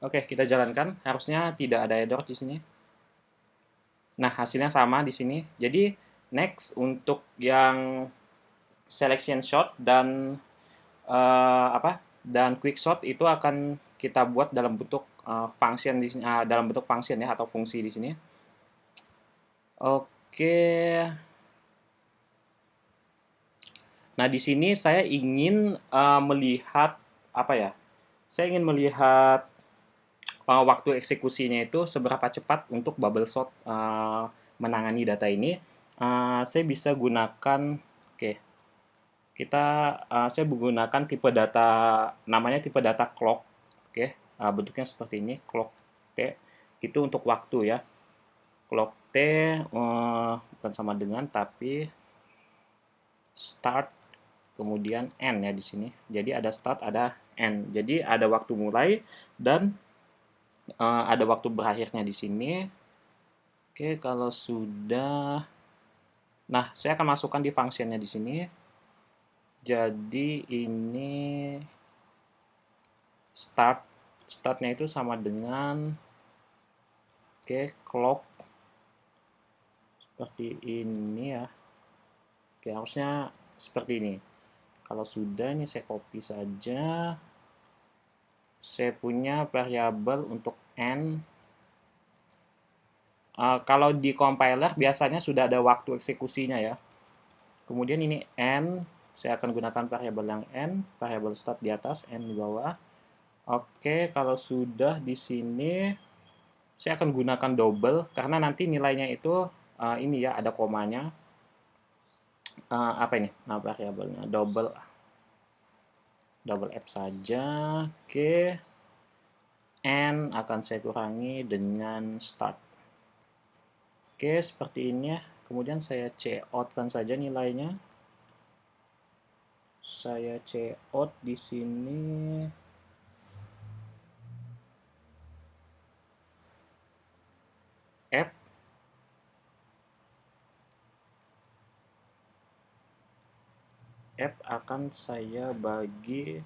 Oke, kita jalankan. Harusnya tidak ada error di sini. Nah, hasilnya sama di sini. Jadi, next untuk yang selection shot dan dan quick shot itu akan kita buat dalam bentuk function di sini, dalam bentuk function ya atau fungsi di sini. Oke. Nah, di sini saya ingin melihat apa ya? Saya ingin melihat waktu eksekusinya itu seberapa cepat untuk bubble sort menangani data ini. Saya bisa gunakan, oke, saya menggunakan tipe data, namanya tipe data clock, oke, bentuknya seperti ini, clock T, itu untuk waktu ya. Clock T bukan sama dengan, tapi start kemudian end ya di sini. Jadi ada start, ada end. Jadi ada waktu mulai dan ada waktu berakhirnya di sini. Oke, kalau sudah, nah saya akan masukkan di functionnya di sini. Jadi ini startnya itu sama dengan clock seperti ini ya. Oke, harusnya seperti ini. Kalau sudah, ini saya copy saja. Saya punya variabel untuk n. Kalau di compiler biasanya sudah ada waktu eksekusinya ya. Kemudian ini n, saya akan gunakan variabel yang n, variabel start di atas, n di bawah. Oke, kalau sudah di sini saya akan gunakan double karena nanti nilainya itu ini ya, ada komanya. Apa ini? Nah, variabelnya double f saja. Oke. N akan saya kurangi dengan start. Oke, seperti ini ya. Kemudian saya cout-kan saja nilainya. Saya cout di sini. F akan saya bagi.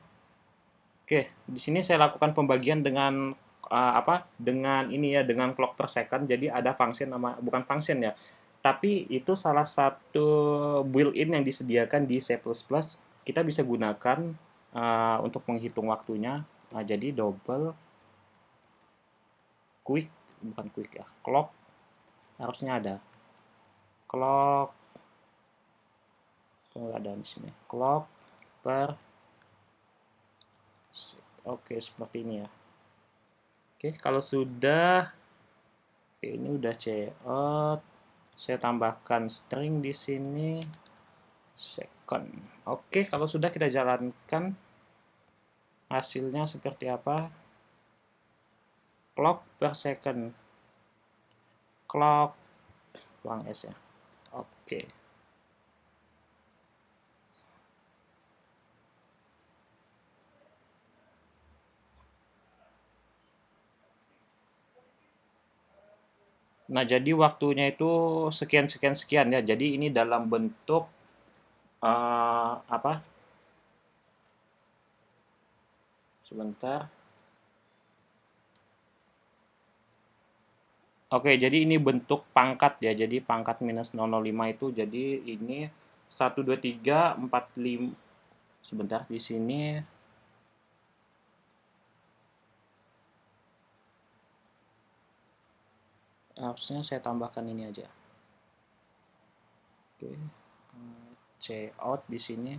Oke, di sini saya lakukan pembagian dengan Dengan ini ya, dengan clock per second. Jadi ada function bukan function ya, tapi itu salah satu built-in yang disediakan di C++. Kita bisa gunakan untuk menghitung waktunya. Nah, jadi double bukan quick ya, clock harusnya ada. Clock nggak ada di sini. Clock per. Oke, seperti ini ya. Oke, kalau sudah, ini udah cout. Saya tambahkan string di sini second. Oke, kalau sudah kita jalankan hasilnya seperti apa? Clock per second. Clock buang S ya. Oke. Nah, jadi waktunya itu sekian sekian sekian ya. Jadi ini dalam bentuk apa? Sebentar. Oke, jadi ini bentuk pangkat ya. Jadi pangkat minus 005 itu jadi ini 1 2 3 4 5. Sebentar di sini. Harusnya saya tambahkan ini aja. Oke. Cout di sini.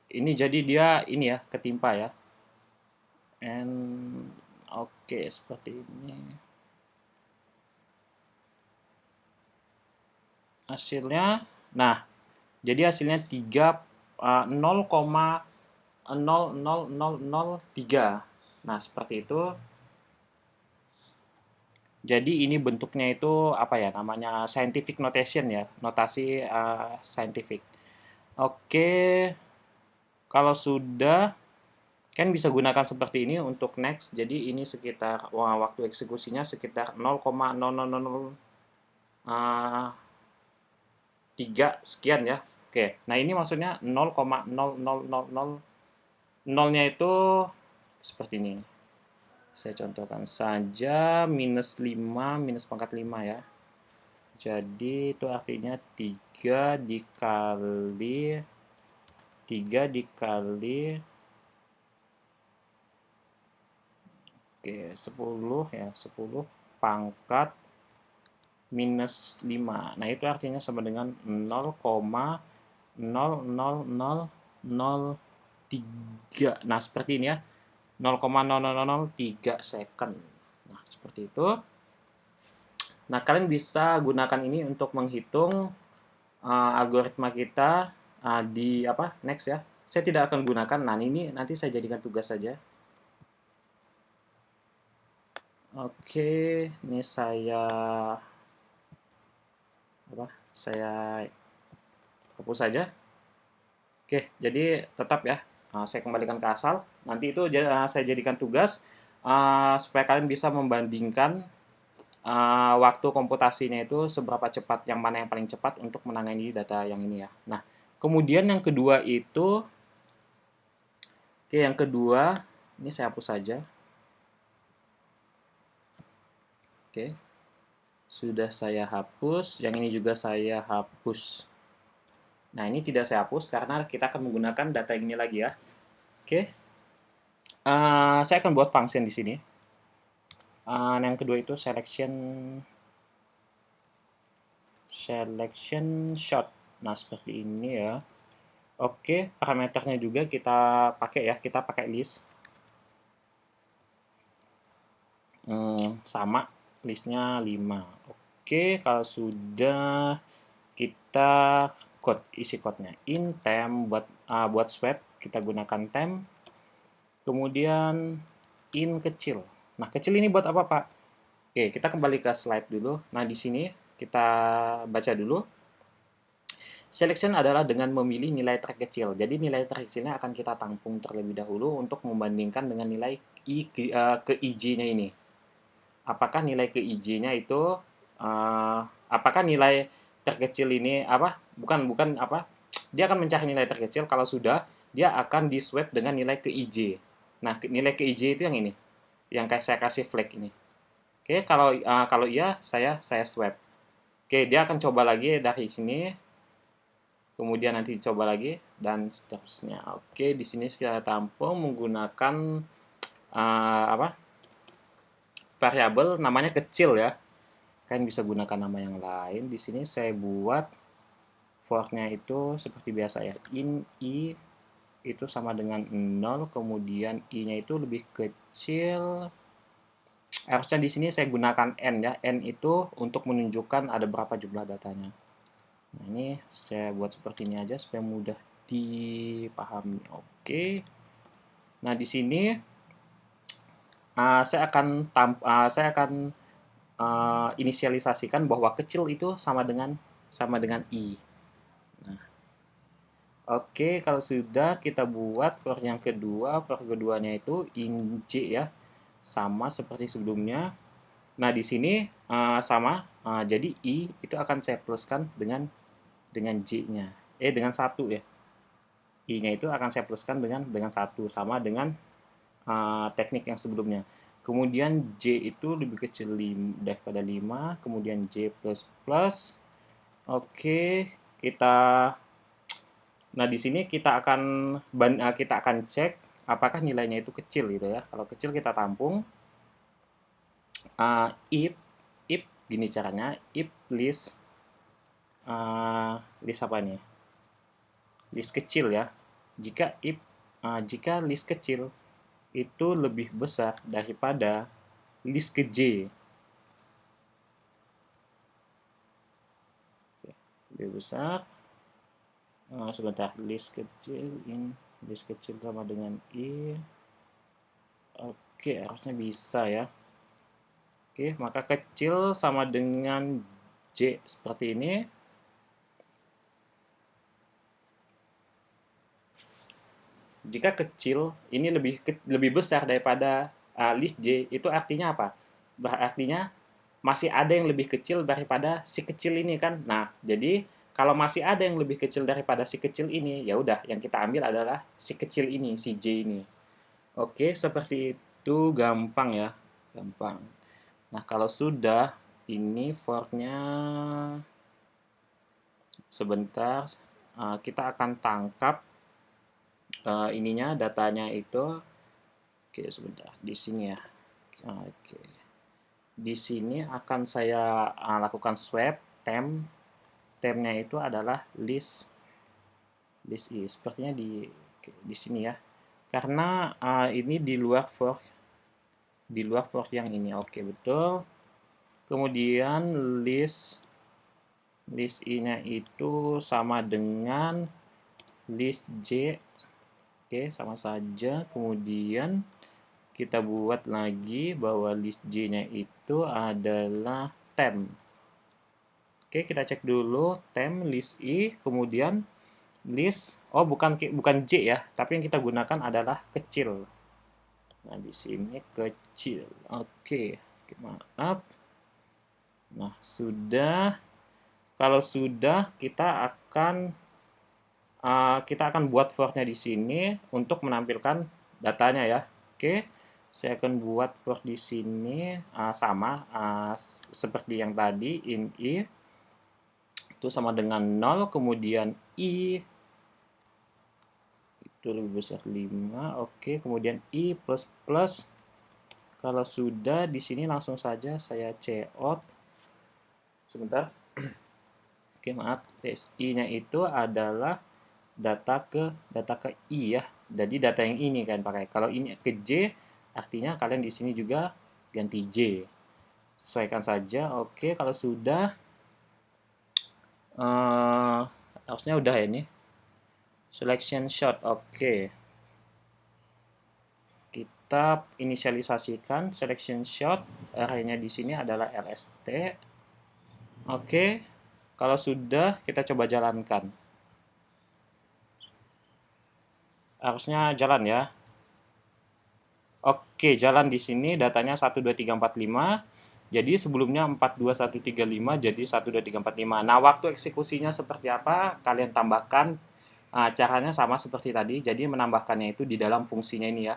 Ini jadi dia ini ya, ketimpa ya. Oke, seperti ini. Hasilnya, nah, jadi hasilnya 0,00003. Nah, seperti itu. Jadi ini bentuknya itu apa ya, namanya scientific notation ya, notasi scientific. Oke, kalau sudah kan bisa gunakan seperti ini untuk next. Jadi ini sekitar waktu eksekusinya sekitar 0,0003 sekian ya. Oke, nah ini maksudnya 0,0000 nya itu seperti ini. Saya contohkan saja minus 5, minus pangkat 5 ya. Jadi itu artinya 3 dikali 10 ya, 10 pangkat minus 5. Nah, itu artinya sama dengan 0,00003. Nah, seperti ini ya. 0,00003 second. Nah, seperti itu. Nah, kalian bisa gunakan ini untuk menghitung algoritma kita di next ya. Saya tidak akan gunakan. Nah, ini nanti saya jadikan tugas saja. Oke, ini saya hapus saja. Oke, jadi tetap ya. Saya kembalikan ke asal. Nanti itu saya jadikan tugas supaya kalian bisa membandingkan waktu komputasinya itu seberapa cepat, yang mana yang paling cepat untuk menangani data yang ini ya. Nah, kemudian yang kedua itu, yang kedua, ini saya hapus saja. Oke, sudah saya hapus, yang ini juga saya hapus. Nah, ini tidak saya hapus karena kita akan menggunakan data ini lagi ya. Oke, saya akan buat function di sini. Yang kedua itu selection shot. Nah, seperti ini ya. Oke, parameternya juga kita pakai ya, kita pakai list. Sama, listnya 5. Oke, kalau sudah, kita isi code-nya. In temp buat swap, kita gunakan temp. Kemudian in kecil. Nah, kecil ini buat apa, Pak? Oke, kita kembali ke slide dulu. Nah, di sini kita baca dulu. Selection adalah dengan memilih nilai terkecil. Jadi nilai terkecilnya akan kita tampung terlebih dahulu untuk membandingkan dengan nilai ke ij-nya ini. Apakah nilai ke ij-nya itu apakah nilai terkecil ini apa? Bukan apa? Dia akan mencari nilai terkecil, kalau sudah dia akan di swap dengan nilai ke ij. Nah, nilai ke ij itu yang ini. Yang saya kasih flag ini. Oke, kalau iya saya swap. Oke, dia akan coba lagi dari sini, kemudian nanti coba lagi dan seterusnya. Oke, di sini saya tampung menggunakan variabel namanya kecil ya. Kalian bisa gunakan nama yang lain. Di sini saya buat for-nya itu seperti biasa ya. In i itu sama dengan 0, kemudian i-nya itu lebih kecil. Harusnya di sini saya gunakan n ya. N itu untuk menunjukkan ada berapa jumlah datanya. Nah, ini saya buat seperti ini aja supaya mudah dipahami. Oke. Nah, di sini saya akan inisialisasikan bahwa kecil itu sama dengan i. Nah, oke, kalau sudah kita buat for yang kedua, for keduanya itu in j ya. Sama seperti sebelumnya. Nah, di sini sama, jadi i itu akan saya pluskan dengan j-nya. Dengan 1 ya. I-nya itu akan saya pluskan dengan 1, sama dengan teknik yang sebelumnya. Kemudian J itu lebih kecil daripada 5, kemudian J++. Oke, nah di sini kita akan cek apakah nilainya itu kecil gitu ya. Kalau kecil kita tampung if gini caranya, if list apa nih? List kecil ya. Jika list kecil itu lebih besar daripada list ke J. Lebih besar. Sebentar, list kecil sama dengan I. Oke, harusnya bisa ya. Oke, maka kecil sama dengan J seperti ini. Jika kecil ini lebih besar daripada list J, itu artinya apa? Artinya masih ada yang lebih kecil daripada si kecil ini kan. Nah, jadi kalau masih ada yang lebih kecil daripada si kecil ini, ya udah yang kita ambil adalah si kecil ini, si J ini. Oke, seperti itu, gampang ya. Gampang. Nah, kalau sudah, ini for-nya sebentar, kita akan tangkap ininya, datanya itu. Oke, sebentar. Di sini ya. Oke. Di sini akan saya lakukan swap temp. Tempnya itu adalah list i. Sepertinya di sini ya. Karena ini di luar for yang ini. Oke, betul. Kemudian list i-nya itu sama dengan list j. Oke, sama saja. Kemudian kita buat lagi bahwa list j-nya itu adalah temp. Oke, kita cek dulu temp list i, kemudian list, bukan j ya, tapi yang kita gunakan adalah kecil. Nah, di sini kecil. Oke, maaf. Nah, sudah. Kalau sudah, kita akan buat for-nya di sini untuk menampilkan datanya ya. Oke, saya akan buat for di sini sama seperti yang tadi, in i itu sama dengan 0, kemudian i itu lebih besar 5. Oke, kemudian i plus plus Kalau sudah, di sini langsung saja saya cout. Sebentar. Oke, maaf. TSI-nya itu adalah data ke I ya. Jadi data yang ini kan pakai. Kalau ini ke J, artinya kalian di sini juga ganti J. Sesuaikan saja. Oke, kalau sudah, harusnya udah ya ini. Selection shot. Oke. Kita inisialisasikan selection shot. Arraynya di sini adalah LST. Oke. Kalau sudah, kita coba jalankan. Harusnya jalan ya. Oke, jalan di sini datanya 1, 2, 3, 4, 5. Jadi sebelumnya 4, 2, 1, 3, 5, jadi 1, 2, 3, 4, 5. Nah, waktu eksekusinya seperti apa? Kalian tambahkan. Caranya sama seperti tadi, jadi menambahkannya itu di dalam fungsinya ini ya.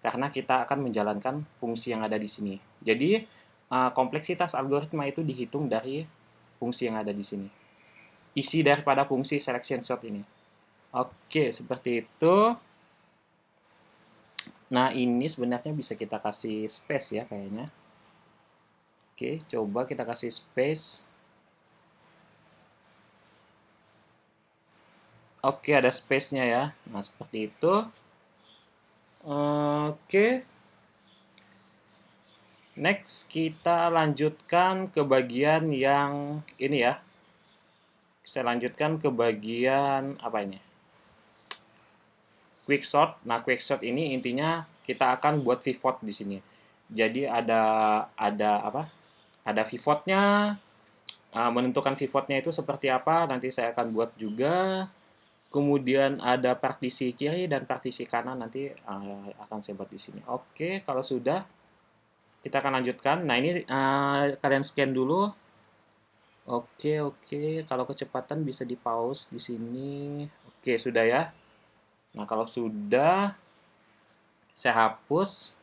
Karena kita akan menjalankan fungsi yang ada di sini. Jadi, kompleksitas algoritma itu dihitung dari fungsi yang ada di sini. Isi daripada fungsi selection sort ini. Oke, seperti itu. Nah, ini sebenarnya bisa kita kasih space ya kayaknya. Oke, coba kita kasih space. Oke, ada space-nya ya. Nah, seperti itu. Oke. Next, kita lanjutkan ke bagian yang ini ya. Saya lanjutkan ke bagian apa ini? Quicksort. Nah, quicksort ini intinya kita akan buat pivot di sini. Jadi ada apa? Ada pivotnya. Menentukan pivotnya itu seperti apa, nanti saya akan buat juga. Kemudian ada partisi kiri dan partisi kanan, nanti akan saya buat di sini. Oke, kalau sudah, kita akan lanjutkan. Nah, ini kalian scan dulu. Oke, oke. Kalau kecepatan bisa di pause di sini. Oke, sudah ya. Nah, kalau sudah, saya hapus.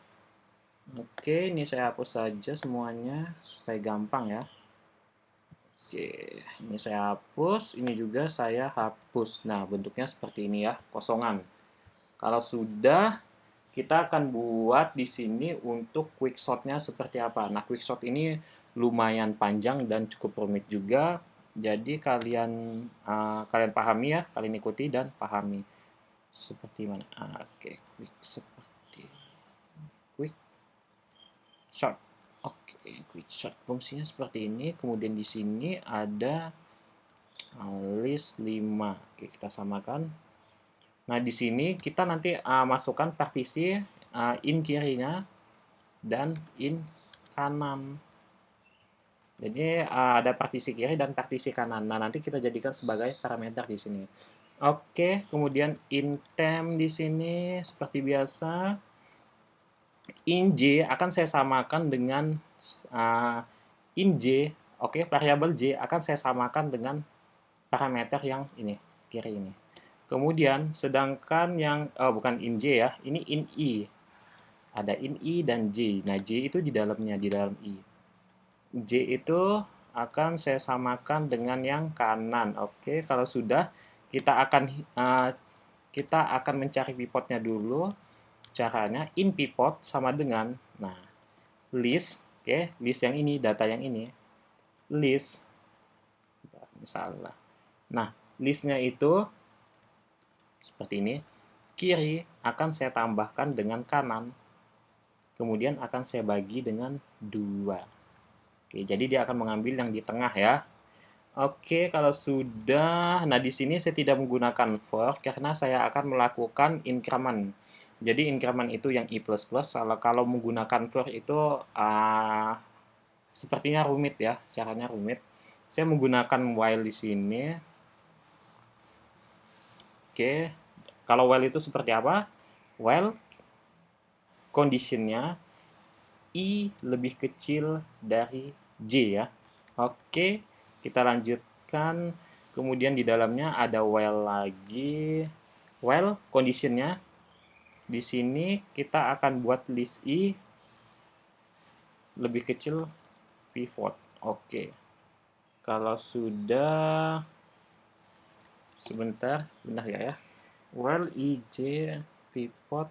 Oke, ini saya hapus saja semuanya supaya gampang ya. Oke, ini saya hapus, ini juga saya hapus. Nah, bentuknya seperti ini ya, kosongan. Kalau sudah, kita akan buat di sini untuk quicksort-nya seperti apa. Nah, quicksort ini lumayan panjang dan cukup rumit juga. Jadi kalian pahami ya, kalian ikuti dan pahami seperti mana. Oke, seperti quick short. Oke, quick short fungsinya seperti ini. Kemudian di sini ada list 5. Oke, kita samakan. Nah, di sini kita nanti masukkan partisi in kirinya dan in kanan. Jadi ada partisi kiri dan partisi kanan. Nah, nanti kita jadikan sebagai parameter di sini. Oke, kemudian in temp di sini seperti biasa. In J akan saya samakan dengan in J. Oke, variabel J akan saya samakan dengan parameter yang ini, kiri ini. Kemudian, sedangkan yang, bukan in J ya, ini in I. Ada in I dan J. Nah, J itu di dalamnya, di dalam I. J itu akan saya samakan dengan yang kanan. Oke, kalau sudah, kita akan mencari pivotnya dulu. Caranya, in pivot sama dengan, nah, list, oke, list yang ini, data yang ini. List, misalnya. Nah, listnya itu seperti ini. Kiri akan saya tambahkan dengan kanan. Kemudian akan saya bagi dengan 2. Oke, jadi dia akan mengambil yang di tengah ya. Oke, kalau sudah, nah di sini saya tidak menggunakan for karena saya akan melakukan increment. Jadi increment itu yang i++. Kalau menggunakan for itu sepertinya rumit ya, caranya rumit. Saya menggunakan while di sini. Oke, kalau while itu seperti apa? While conditionnya I lebih kecil dari J ya. Oke, kita lanjutkan. Kemudian di dalamnya ada while lagi. While conditionnya di sini kita akan buat list I lebih kecil pivot. Oke. Kalau sudah, sebentar ya. While IJ pivot.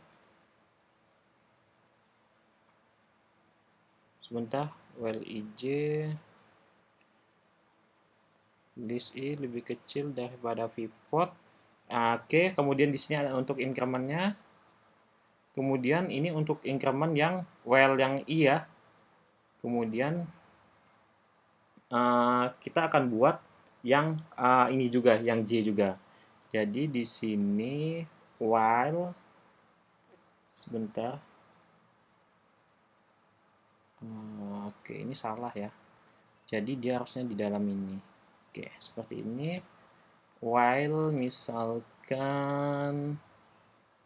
sebentar, while ij list i lebih kecil daripada pivot. Oke, kemudian di sini ada untuk increment-nya. Kemudian ini untuk increment yang while yang i ya. Kemudian kita akan buat yang ini juga, yang j juga. Jadi di sini while sebentar. Oke, ini salah ya. Jadi dia harusnya di dalam ini. Oke, seperti ini. While misalkan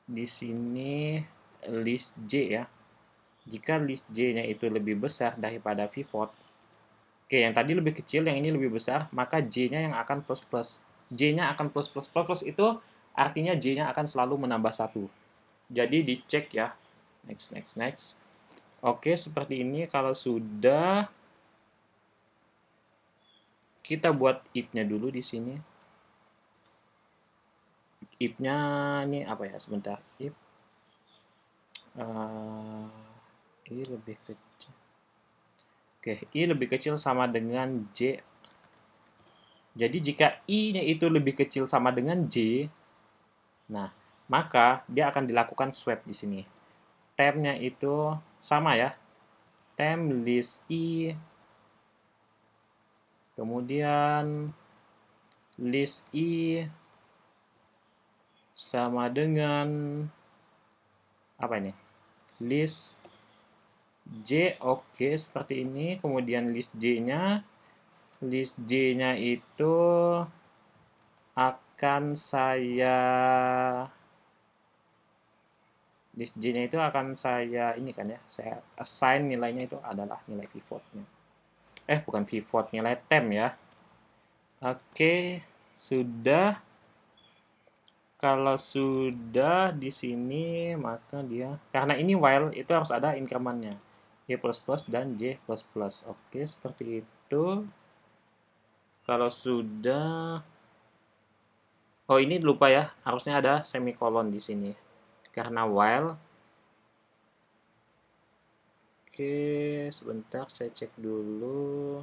di sini list j ya. Jika list j-nya itu lebih besar daripada pivot, oke, yang tadi lebih kecil, yang ini lebih besar, maka j-nya yang akan plus plus. J-nya akan plus plus. Plus plus itu artinya j-nya akan selalu menambah 1. Jadi dicek ya. Next, next, next. Oke, seperti ini. Kalau sudah, kita buat if-nya dulu di sini. If-nya ini apa ya? Sebentar. If i lebih kecil. Oke, i lebih kecil sama dengan j. Jadi jika i-nya itu lebih kecil sama dengan j, nah, maka dia akan dilakukan swap di sini. Temp-nya itu sama ya. Temp list i, kemudian list i sama dengan apa ini? List j, oke, seperti ini. Kemudian list j-nya itu akan saya ini kan ya, saya assign nilainya itu adalah nilai pivotnya. Bukan pivot, nilai temp ya. Oke, sudah. Kalau sudah di sini, maka dia, karena ini while, itu harus ada increment-nya. Y++ dan J++. Oke, seperti itu. Kalau sudah, oh ini lupa ya, harusnya ada semikolon di sini. Karena while, oke, sebentar saya cek dulu.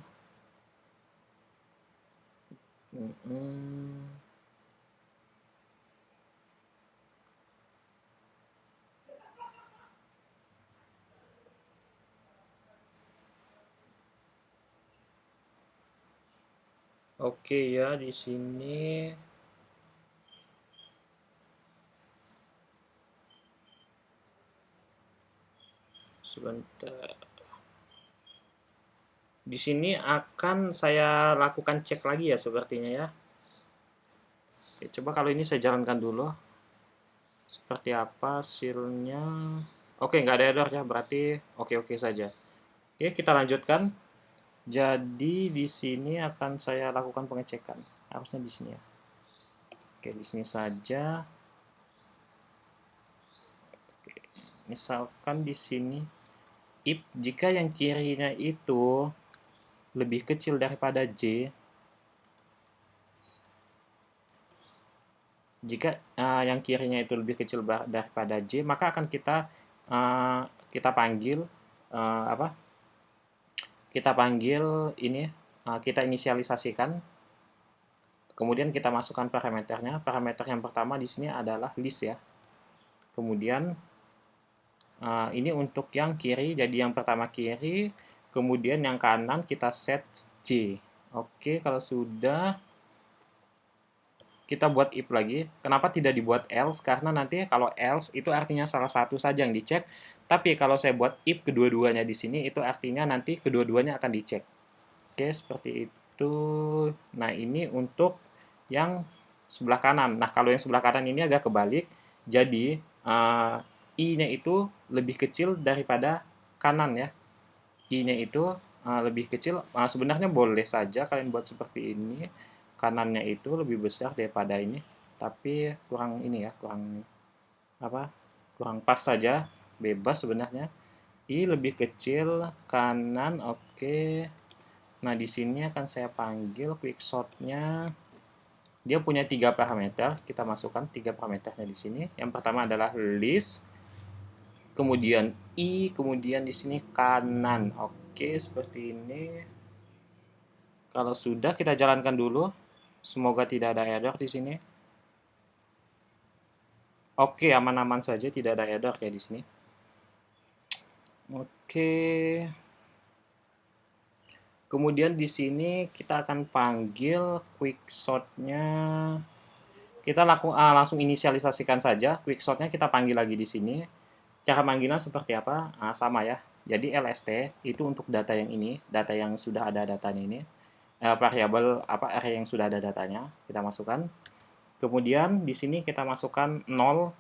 Oke ya, di sini sebentar. Di sini akan saya lakukan cek lagi ya sepertinya ya. Oke, coba kalau ini saya jalankan dulu. Seperti apa hasilnya. Oke, nggak ada error ya, berarti oke-oke saja. Oke, kita lanjutkan. Jadi di sini akan saya lakukan pengecekan. Harusnya di sini ya. Oke, di sini saja. Oke, misalkan di sini if jika yang kirinya itu lebih kecil daripada j, jika yang kirinya itu lebih kecil daripada j, maka akan kita panggil apa? Kita panggil ini, kita inisialisasikan, kemudian kita masukkan parameternya. Parameter yang pertama di sini adalah list ya. Kemudian ini untuk yang kiri, jadi yang pertama kiri, kemudian yang kanan kita set J. Oke, kalau sudah, kita buat if lagi. Kenapa tidak dibuat else? Karena nanti kalau else itu artinya salah satu saja yang dicek. Tapi kalau saya buat if kedua-duanya di sini, itu artinya nanti kedua-duanya akan dicek. Oke, seperti itu. Nah, ini untuk yang sebelah kanan. Nah, kalau yang sebelah kanan ini agak kebalik. Jadi, i-nya itu lebih kecil daripada kanan ya. I-nya itu lebih kecil. Sebenarnya boleh saja kalian buat seperti ini. Kanannya itu lebih besar daripada ini. Tapi kurang ini ya, kurang pas saja. Bebas sebenarnya. I lebih kecil, kanan, oke. Nah, di sini akan saya panggil quickshot-nya. Dia punya 3 parameter. Kita masukkan 3 parameternya di sini. Yang pertama adalah list, kemudian i, kemudian di sini kanan. Oke, seperti ini. Kalau sudah, kita jalankan dulu. Semoga tidak ada error di sini. Oke, aman-aman saja, tidak ada error ya di sini. Oke. Kemudian di sini kita akan panggil quickshot-nya. Kita langsung inisialisasikan saja. Quickshot-nya kita panggil lagi di sini. Cara panggilan seperti apa? Sama ya. Jadi LST itu untuk data yang ini, data yang sudah ada datanya ini. Variabel apa array yang sudah ada datanya kita masukkan. Kemudian di sini kita masukkan 0.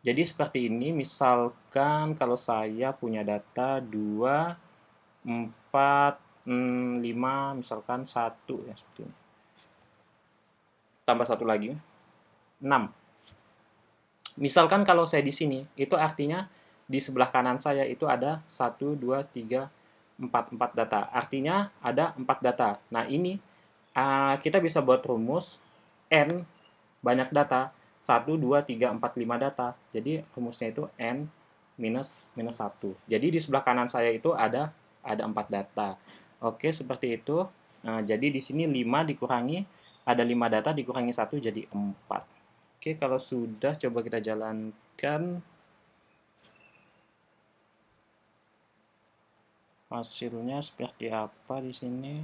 Jadi seperti ini, misalkan kalau saya punya data 2, 4, 5, misalkan 1 ya seperti ini. Tambah 1 lagi, 6. Misalkan kalau saya di sini, itu artinya di sebelah kanan saya itu ada 1, 2, 3, 4 data. Artinya ada 4 data. Nah ini kita bisa buat rumus N banyak data. 1, 2, 3, 4, 5 data. Jadi rumusnya itu N minus 1. Jadi di sebelah kanan saya itu ada 4 data. Oke, seperti itu. Nah, jadi di sini 5 dikurangi, ada 5 data dikurangi 1 jadi 4. Oke, kalau sudah coba kita jalankan. Hasilnya seperti apa di sini?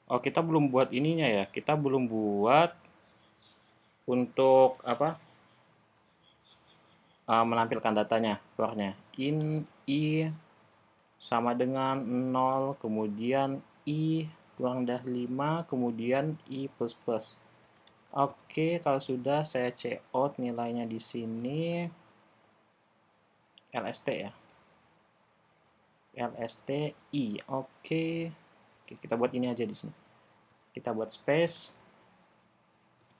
Oh, kita belum buat ininya ya. Kita belum buat untuk apa? Menampilkan datanya, keluarnya. I sama dengan 0, kemudian I kurang dari 5, kemudian I plus plus. Oke, kalau sudah saya out nilainya di sini LST ya. LST I. Oke. Oke, kita buat ini aja di sini. Kita buat space.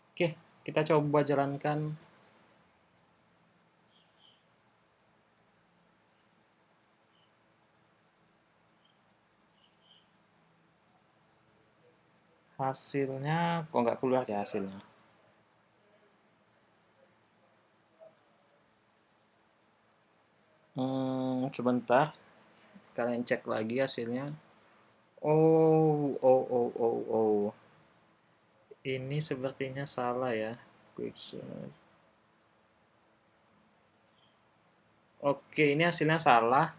Oke, kita coba jalankan. Hasilnya kok nggak keluar ya hasilnya. Sebentar. Kalian cek lagi hasilnya. Oh. Ini sepertinya salah ya. Quickshot. Oke, ini hasilnya salah.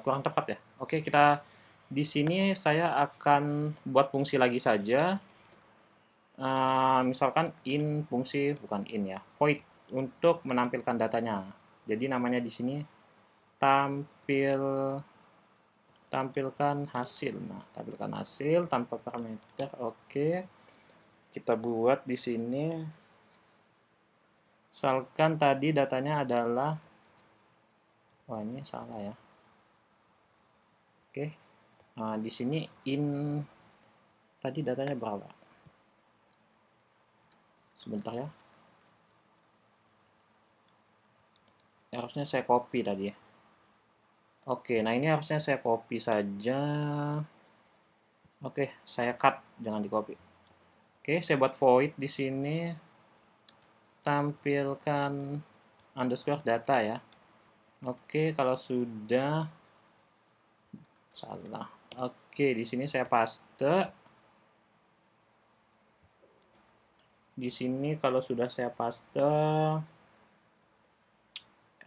Kurang tepat ya. Oke, kita di sini saya akan buat fungsi lagi saja. Misalkan fungsi bukan ya, void untuk menampilkan datanya. Jadi namanya di sini tampilkan hasil. Nah, tampilkan hasil tanpa parameter. Oke. Kita buat di sini. Misalkan tadi datanya adalah ini salah ya. Oke. Nah, di sini tadi datanya berapa? Sebentar ya. Harusnya saya copy tadi ya. Oke, nah ini harusnya saya copy saja. Oke, saya cut, jangan di copy. Oke, saya buat void di sini. Tampilkan underscore data ya. Oke, kalau sudah salah. Oke, di sini saya paste. Di sini kalau sudah saya paste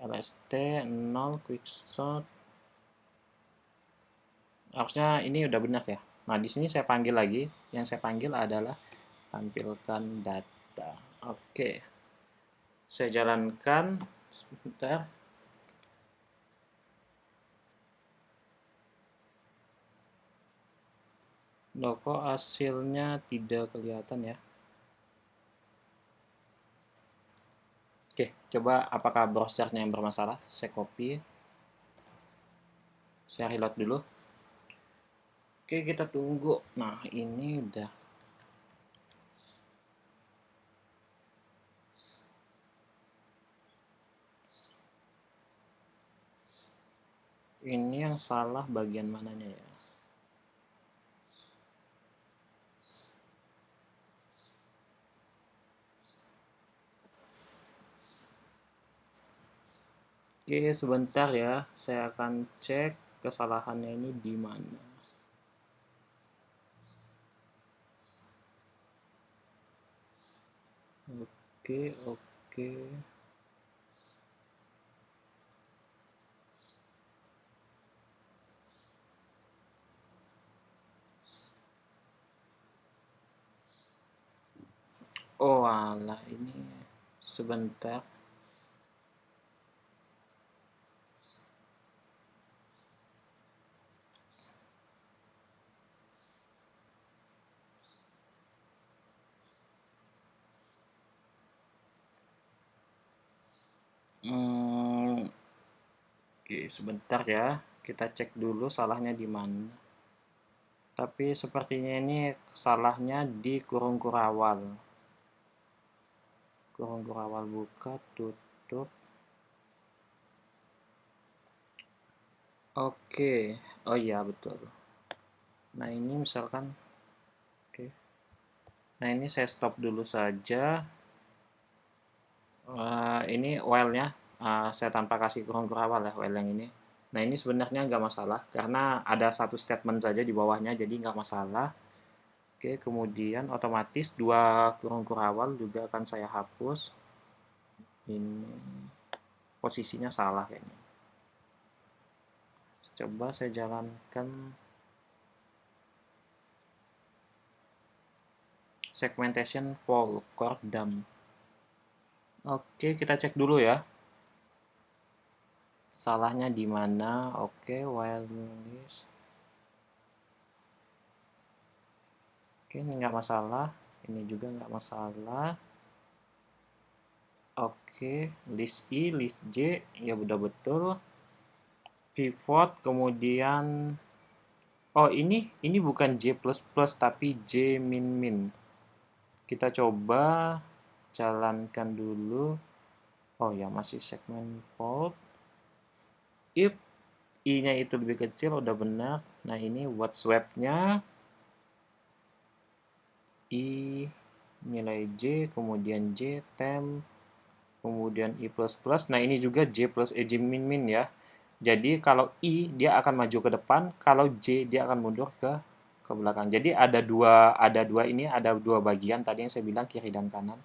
LST 0 quickshot. Harusnya ini udah benar ya. Nah, di sini saya panggil lagi. Yang saya panggil adalah tampilkan data. Oke. Saya jalankan sebentar. Loh, kok hasilnya tidak kelihatan ya? Oke, coba apakah browsernya yang bermasalah? Saya copy. Saya reload dulu. Oke, kita tunggu. Nah, ini udah. Ini yang salah bagian mananya ya? Oke, sebentar ya. Saya akan cek kesalahannya ini di mana. Oke, oke. Oh, alah ini sebentar. Hmm, oke, sebentar ya. Kita cek dulu salahnya di mana. Tapi sepertinya ini salahnya di kurung kurawal. Kurung kurawal buka, tutup. Oke. Oh iya, betul. Nah, ini misalkan oke. Nah, ini saya stop dulu saja. Ini while-nya saya tanpa kasih kurung kurawal ya, while yang ini. Nah, ini sebenarnya nggak masalah karena ada satu statement saja di bawahnya, jadi nggak masalah. Oke, kemudian otomatis dua kurung kurawal juga akan saya hapus. Ini posisinya salah kayaknya. Coba saya jalankan segmentation for core dump. Oke, kita cek dulu ya. Salahnya di mana? Oke, while list. Oke, ini nggak masalah. Ini juga nggak masalah. Oke, list I, list J, ya udah betul. Pivot, kemudian oh ini bukan J++ tapi J min min. Kita coba jalankan dulu. Oh ya, masih segmen fault. If I-nya itu lebih kecil udah benar. Nah, ini buat swap-nya I nilai J, kemudian J temp, kemudian I++. Nah, ini juga J plus J min min ya. Jadi kalau I dia akan maju ke depan, kalau J dia akan mundur ke belakang. Jadi ada dua bagian tadi yang saya bilang kiri dan kanan.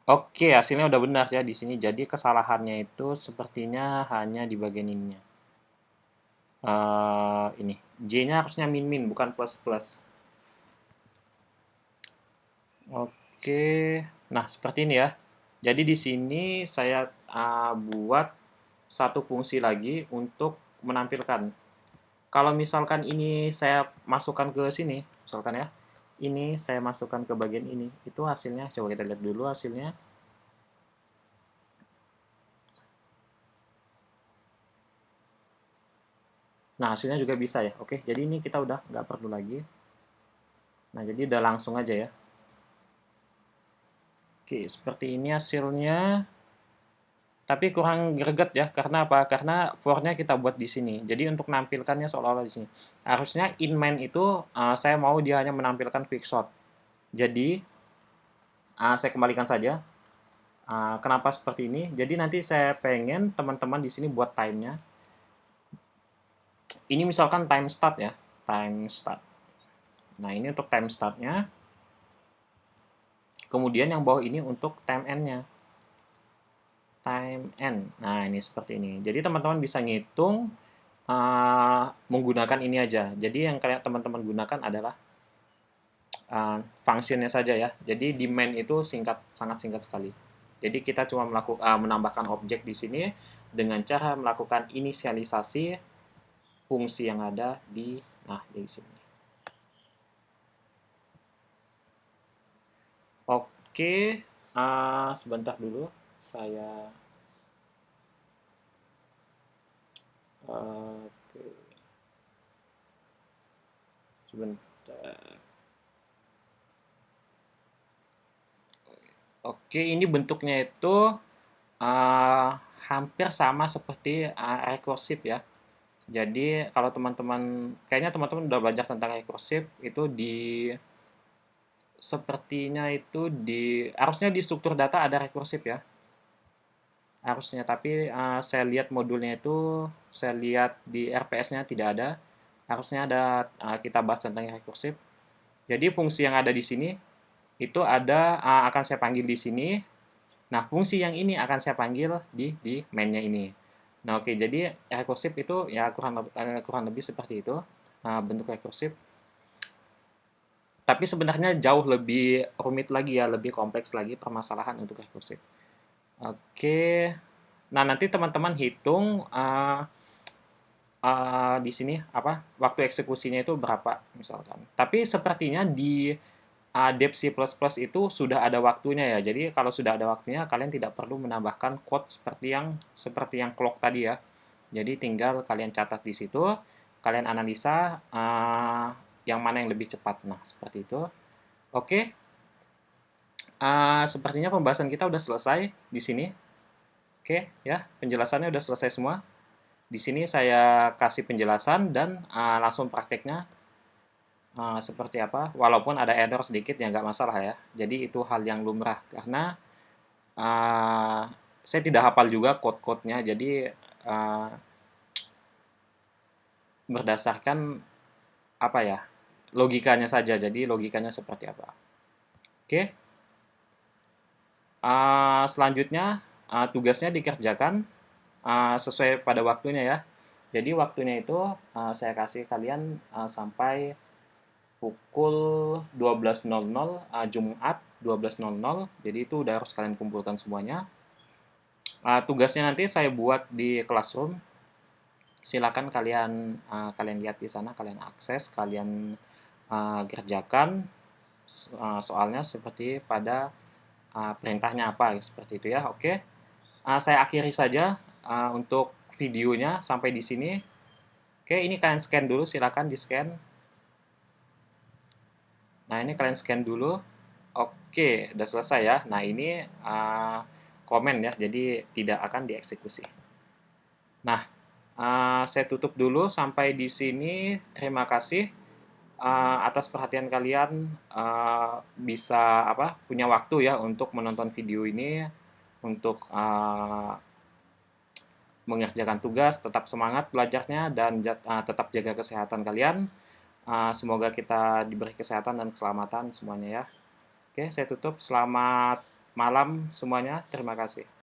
Oke, hasilnya udah benar ya di sini. Jadi kesalahannya itu sepertinya hanya di bagian ininya. Ini J-nya harusnya min min bukan plus plus. Oke, nah seperti ini ya. Jadi di sini saya buat satu fungsi lagi untuk menampilkan. Kalau misalkan ini saya masukkan ke sini, misalkan ya, ini saya masukkan ke bagian ini, itu hasilnya, coba kita lihat dulu hasilnya. Nah, hasilnya juga bisa ya. Oke, jadi ini kita udah nggak perlu lagi. Nah, jadi udah langsung aja ya. Oke, seperti ini hasilnya. Tapi kurang greget ya. Karena apa? Karena for-nya kita buat di sini. Jadi untuk nampilkannya seolah-olah di sini. Harusnya in main itu saya mau dia hanya menampilkan quickshot. Jadi saya kembalikan saja. Kenapa seperti ini? Jadi nanti saya pengen teman-teman di sini buat time-nya. Ini misalkan time start ya. Time start. Nah, ini untuk time start-nya. Kemudian yang bawah ini untuk time end-nya. Time end. Nah, ini seperti ini. Jadi teman-teman bisa ngitung menggunakan ini aja. Jadi yang kalian teman-teman gunakan adalah fungsinya saja ya. Jadi di main itu sangat singkat sekali. Jadi kita cuma menambahkan objek di sini dengan cara melakukan inisialisasi fungsi yang ada di sini. Oke, sebentar dulu saya oke, sebentar. Oke, ini bentuknya itu uh, hampir sama seperti recursive ya. Jadi kalau teman-teman, kayaknya teman-teman udah belajar tentang recursive itu di sepertinya itu harusnya di struktur data ada rekursif ya, harusnya. Tapi saya lihat modulnya itu, saya lihat di RPS-nya tidak ada. Harusnya ada, kita bahas tentang rekursif. Jadi fungsi yang ada di sini itu ada, akan saya panggil di sini. Nah, fungsi yang ini akan saya panggil di main-nya ini. Nah, oke, jadi rekursif itu ya kurang lebih seperti itu, bentuk rekursif. Tapi sebenarnya jauh lebih rumit lagi ya, lebih kompleks lagi permasalahan untuk rekursif. Oke. Nah, nanti teman-teman hitung di sini apa waktu eksekusinya itu berapa misalkan. Tapi sepertinya di dep C++ itu sudah ada waktunya ya. Jadi kalau sudah ada waktunya, kalian tidak perlu menambahkan quote seperti yang clock tadi ya. Jadi tinggal kalian catat di situ, kalian analisa yang mana yang lebih cepat. Nah, seperti itu. Oke, sepertinya pembahasan kita udah selesai di sini. Oke, ya, penjelasannya udah selesai semua. Di sini saya kasih penjelasan dan langsung prakteknya seperti apa. Walaupun ada error sedikit ya nggak masalah ya. Jadi itu hal yang lumrah karena uh, saya tidak hafal juga code-code-nya. Jadi berdasarkan apa ya, logikanya saja. Jadi logikanya seperti apa. Oke, selanjutnya tugasnya dikerjakan sesuai pada waktunya ya. Jadi waktunya itu saya kasih kalian sampai pukul 12.00 Jumat 12.00. Jadi itu udah harus kalian kumpulkan semuanya. Tugasnya nanti saya buat di Classroom. Silakan kalian lihat di sana, kalian akses, kalian kerjakan soalnya seperti pada perintahnya apa seperti itu ya. Oke. Saya akhiri saja untuk videonya sampai di sini. Oke, ini kalian scan dulu, silakan di-scan. Nah, ini kalian scan dulu. Oke, udah selesai ya. Nah, ini komen ya, jadi tidak akan dieksekusi. Nah, saya tutup dulu sampai di sini. Terima kasih atas perhatian kalian. Bisa punya waktu ya untuk menonton video ini, untuk mengerjakan tugas, tetap semangat belajarnya, dan tetap jaga kesehatan kalian. Semoga kita diberi kesehatan dan keselamatan semuanya ya. Oke, saya tutup. Selamat malam semuanya. Terima kasih.